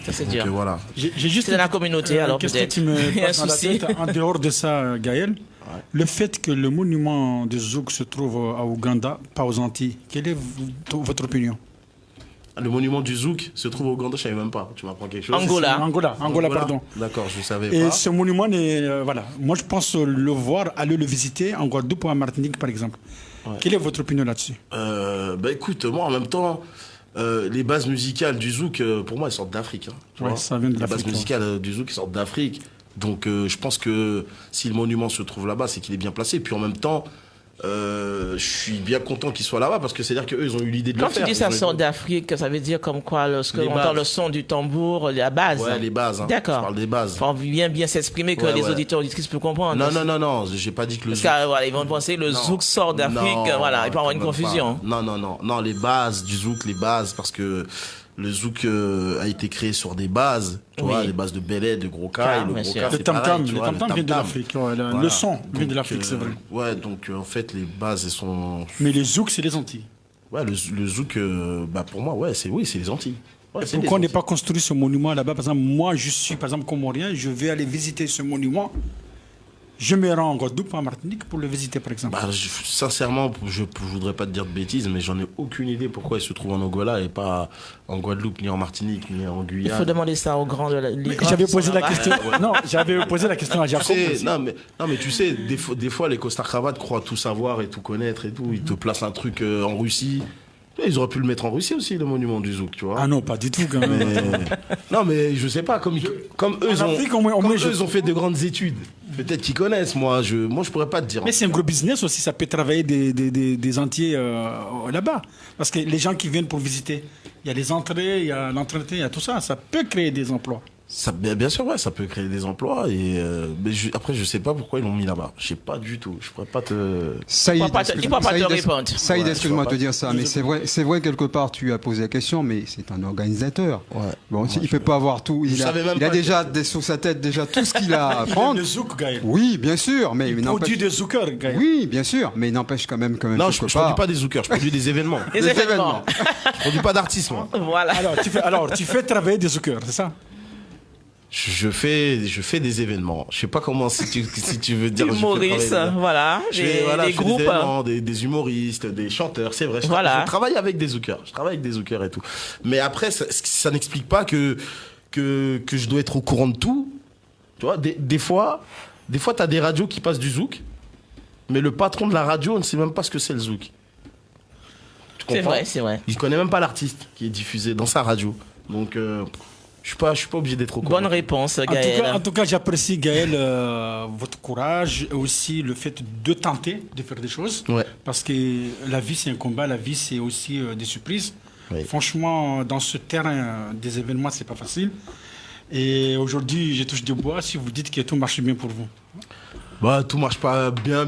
Ça, c'est dur. Voilà. J'ai juste dans la communauté, alors peut-être. Qu'est-ce qui me passe dans la tête, en dehors de ça, Gaël? Le fait que le monument de Zouk se trouve à Ouganda, pas aux Antilles, quelle est votre opinion? Le monument du Zouk se trouve au Ouganda, je savais même pas. Tu m'apprends quelque chose? Angola, pardon. D'accord, je savais pas. Et ce monument, voilà. Moi, je pense le voir, aller le visiter en Guadeloupe ou en Martinique, par exemple. Ouais. Quelle est votre opinion là-dessus? Écoute, moi, en même temps, les bases musicales du Zouk, pour moi, elles sortent d'Afrique. Hein, ça vient de l'Afrique. Les bases musicales du Zouk, elles sortent d'Afrique. Donc, je pense que si le monument se trouve là-bas, c'est qu'il est bien placé. Puis en même temps, je suis bien content qu'il soit là-bas parce que c'est-à-dire qu'eux, ils ont eu l'idée de le faire. Quand tu dis ça sort d'Afrique, ça veut dire comme quoi, lorsque on entend le son du tambour, la base. Ouais, les bases. Hein. D'accord. Je parle des bases. Il faut bien s'exprimer que les auditeurs auditrices peuvent comprendre. Non, j'ai pas dit que le Zouk. Parce que, voilà, ils vont penser que le Zouk sort d'Afrique, voilà, il peut y avoir une confusion. Non, les bases du Zouk, parce que le Zouk a été créé sur des bases, tu vois, les bases de Belay, de Groka. Le tam-tam vient de l'Afrique. Le son vient de l'Afrique, c'est vrai. Ouais, donc en fait, les bases, elles sont... Mais les Zouk, c'est les Antilles. Ouais, le Zouk, pour moi, c'est les Antilles. Ouais, pourquoi on n'est pas construit ce monument là-bas? Par exemple, moi, je suis, par exemple, comorien, je vais aller visiter ce monument. Je me rends en Guadeloupe, en Martinique, pour le visiter, par exemple. Sincèrement, je voudrais pas te dire de bêtises, mais j'en ai aucune idée pourquoi il se trouve en Angola et pas en Guadeloupe, ni en Martinique, ni en Guyane. Il faut demander ça aux grands de la J'avais posé la question. Non, j'avais posé la question à Jacob. Non, mais tu sais, des fois, les costards cravates croient tout savoir et tout connaître et tout. Ils te placent un truc en Russie. Ils auraient pu le mettre en Russie aussi, le monument du Zouk, tu vois. Ah non, pas du tout, quand même. Non, mais je sais pas, comme eux, ils ont fait de grandes études. Peut-être qu'ils connaissent, moi je pourrais pas te dire. Mais c'est un gros business aussi, ça peut travailler des entiers là-bas. Parce que les gens qui viennent pour visiter, il y a les entrées, il y a l'entretien, il y a tout ça. Ça peut créer des emplois. Bien sûr, ouais, ça peut créer des emplois. Mais après, je sais pas pourquoi ils l'ont mis là-bas. Je sais pas du tout. Je pourrais pas te... Il ne peut pas te répondre. Saïd, excuse-moi de te dire ça, mais c'est vrai quelque part, tu as posé la question, mais c'est un organisateur. Ouais. Bon, il peut pas avoir tout. Il a déjà sous sa tête tout ce qu'il a à prendre. Le Zouk, Gaël. Oui, bien sûr, mais il produit des zoukers, Gaël. Oui, bien sûr, mais il n'empêche quand même. Non, je produis pas des zoukers, je produis des événements. Des événements. Je produis pas d'artistes, moi. Voilà. Alors, tu fais travailler des zoukers, c'est ça? Je fais des événements. Je sais pas comment, si tu veux dire. Humoristes, voilà. Des groupes. Des humoristes, des chanteurs, c'est vrai. Je travaille avec des zoukers. Je travaille avec des zoukers et tout. Mais après, ça n'explique pas que je dois être au courant de tout. Tu vois, des fois, t'as des radios qui passent du zouk, mais le patron de la radio ne sait même pas ce que c'est le zouk. C'est vrai. Il connaît même pas l'artiste qui est diffusé dans sa radio. Donc, je suis pas obligé d'être au courant. Bonne réponse, Gaël. En tout cas, j'apprécie, Gaël, votre courage et aussi le fait de tenter de faire des choses. Ouais. Parce que la vie, c'est un combat, la vie, c'est aussi des surprises. Oui. Franchement, dans ce terrain des événements, c'est pas facile. Et aujourd'hui, je touche du bois si vous dites que tout marche bien pour vous. Bah, tout marche pas bien,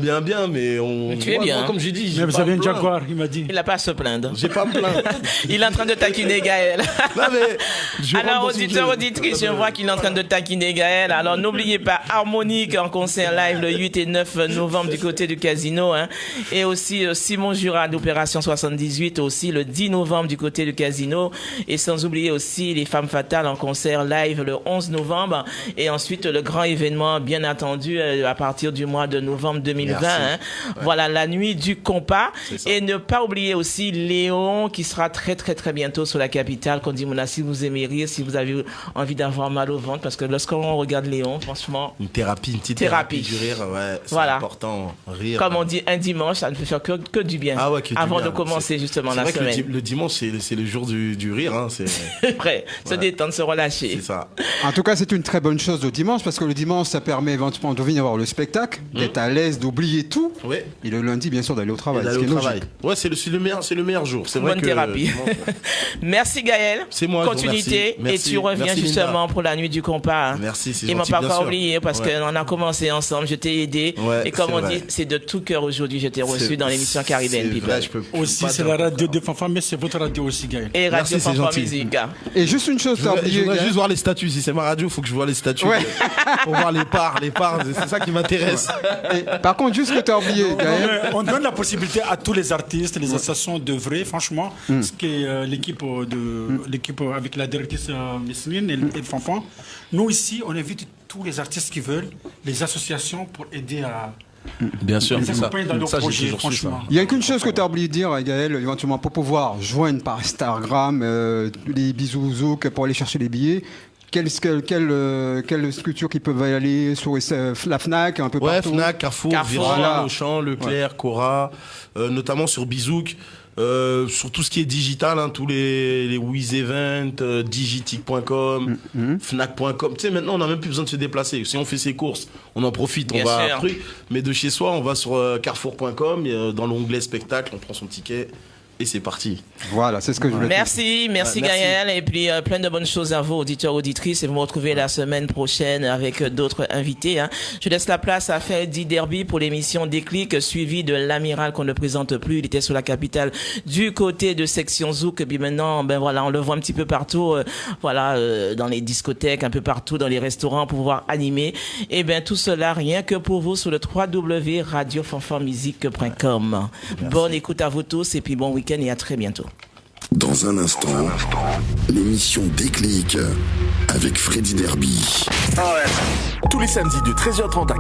mais on. Mais tu es bien. Moi, comme j'ai dit, Mais vous avez un Jaguar, il m'a dit. Il n'a pas à se plaindre. J'ai pas à me plaindre. Il est en train de taquiner Gaël. Non, mais Alors, auditeurs, auditrices, je vois qu'il est en train de taquiner Gaël. Alors, n'oubliez pas Harmonique en concert live le 8 et 9 novembre du côté du Casino. Hein. Et aussi Simon Jura d'Opération 78 aussi le 10 novembre du côté du Casino. Et sans oublier aussi les Femmes Fatales en concert live le 11 novembre. Et ensuite, le grand événement, bien entendu, à partir du mois de novembre 2020. Hein. Ouais. Voilà, la nuit du compas. Et ne pas oublier aussi Léon qui sera très très très bientôt sur la capitale. Qu'on dit, si vous aimez rire, si vous avez envie d'avoir mal au ventre, parce que lorsqu'on regarde Léon, franchement... Une petite thérapie du rire, ouais, c'est important. Rire. Comme on dit, un dimanche, ça ne peut faire que du bien. Ah ouais, que avant du bien. De commencer justement la semaine. C'est vrai que le dimanche, c'est le jour du rire. Hein, c'est vrai, se détendre, se relâcher. C'est ça. En tout cas, c'est une très bonne chose le dimanche, parce que le dimanche, ça permet éventuellement de venir voir le spectacle, d'être à l'aise, d'oublier tout. Ouais. Et le lundi, bien sûr, d'aller au travail. Ouais, c'est le meilleur jour. C'est bonne vrai que thérapie. Merci Gaël. C'est moi. Continuité. Merci. Et tu reviens justement pour la nuit du compas. Hein. Merci, c'est gentil. Il m'a pas encore oublié parce qu'on a commencé ensemble. Je t'ai aidé. Ouais, et comme on dit, c'est de tout cœur aujourd'hui. Je t'ai reçu dans l'émission Caribbean People. Aussi, c'est la radio de Fanfan, mais c'est votre radio aussi, Gaël. Et Radio Fanfan Musique. Et juste une chose, je voudrais juste voir les statuts. Si c'est ma radio, il faut que je vois les statuts. Ouais. Pour voir les parts. C'est ça qui m'intéresse. Par contre, juste que tu as oublié, Gaël. On donne la possibilité à tous les artistes, les associations d'œuvrer, franchement. Ce que l'équipe avec la directrice Messeline et le Fanfan. Nous, ici, on invite tous les artistes qui veulent, les associations pour aider à. Bien sûr, c'est ça. Dans nos projets, franchement. Il n'y a qu'une chose que tu as oublié de dire, Gaël, éventuellement, pour pouvoir joindre par Instagram les bisous pour aller chercher les billets. Quelle structure qui peuvent aller sur la Fnac, un peu partout. Ouais, Fnac, Carrefour, Virgin, Auchan, Leclerc, Cora, notamment sur Bizouk. Sur tout ce qui est digital, hein, tous les Wiz Event, digitic.com, fnac.com. Tu sais, maintenant, on n'a même plus besoin de se déplacer. Si on fait ses courses, on en profite, on va à un truc. Mais de chez soi, on va sur carrefour.com, dans l'onglet spectacle, on prend son ticket. Et c'est parti. Voilà, c'est ce que je voulais dire. Merci Gaël. Et puis plein de bonnes choses à vous, auditeurs, auditrices. Et vous me retrouvez la semaine prochaine avec d'autres invités. Hein. Je laisse la place à Freddy Derby pour l'émission Déclic, suivi de l'Amiral qu'on ne présente plus. Il était sur la capitale du côté de Section Zouk. Et puis maintenant, on le voit un petit peu partout, dans les discothèques, un peu partout, dans les restaurants pour pouvoir animer. Et tout cela, rien que pour vous sur le www.radiofanfanmusique.com. Bonne écoute à vous tous et puis bon week-end et à très bientôt. Dans un instant, l'émission Déclic avec Freddy Derby. Tous les samedis de 13h30 à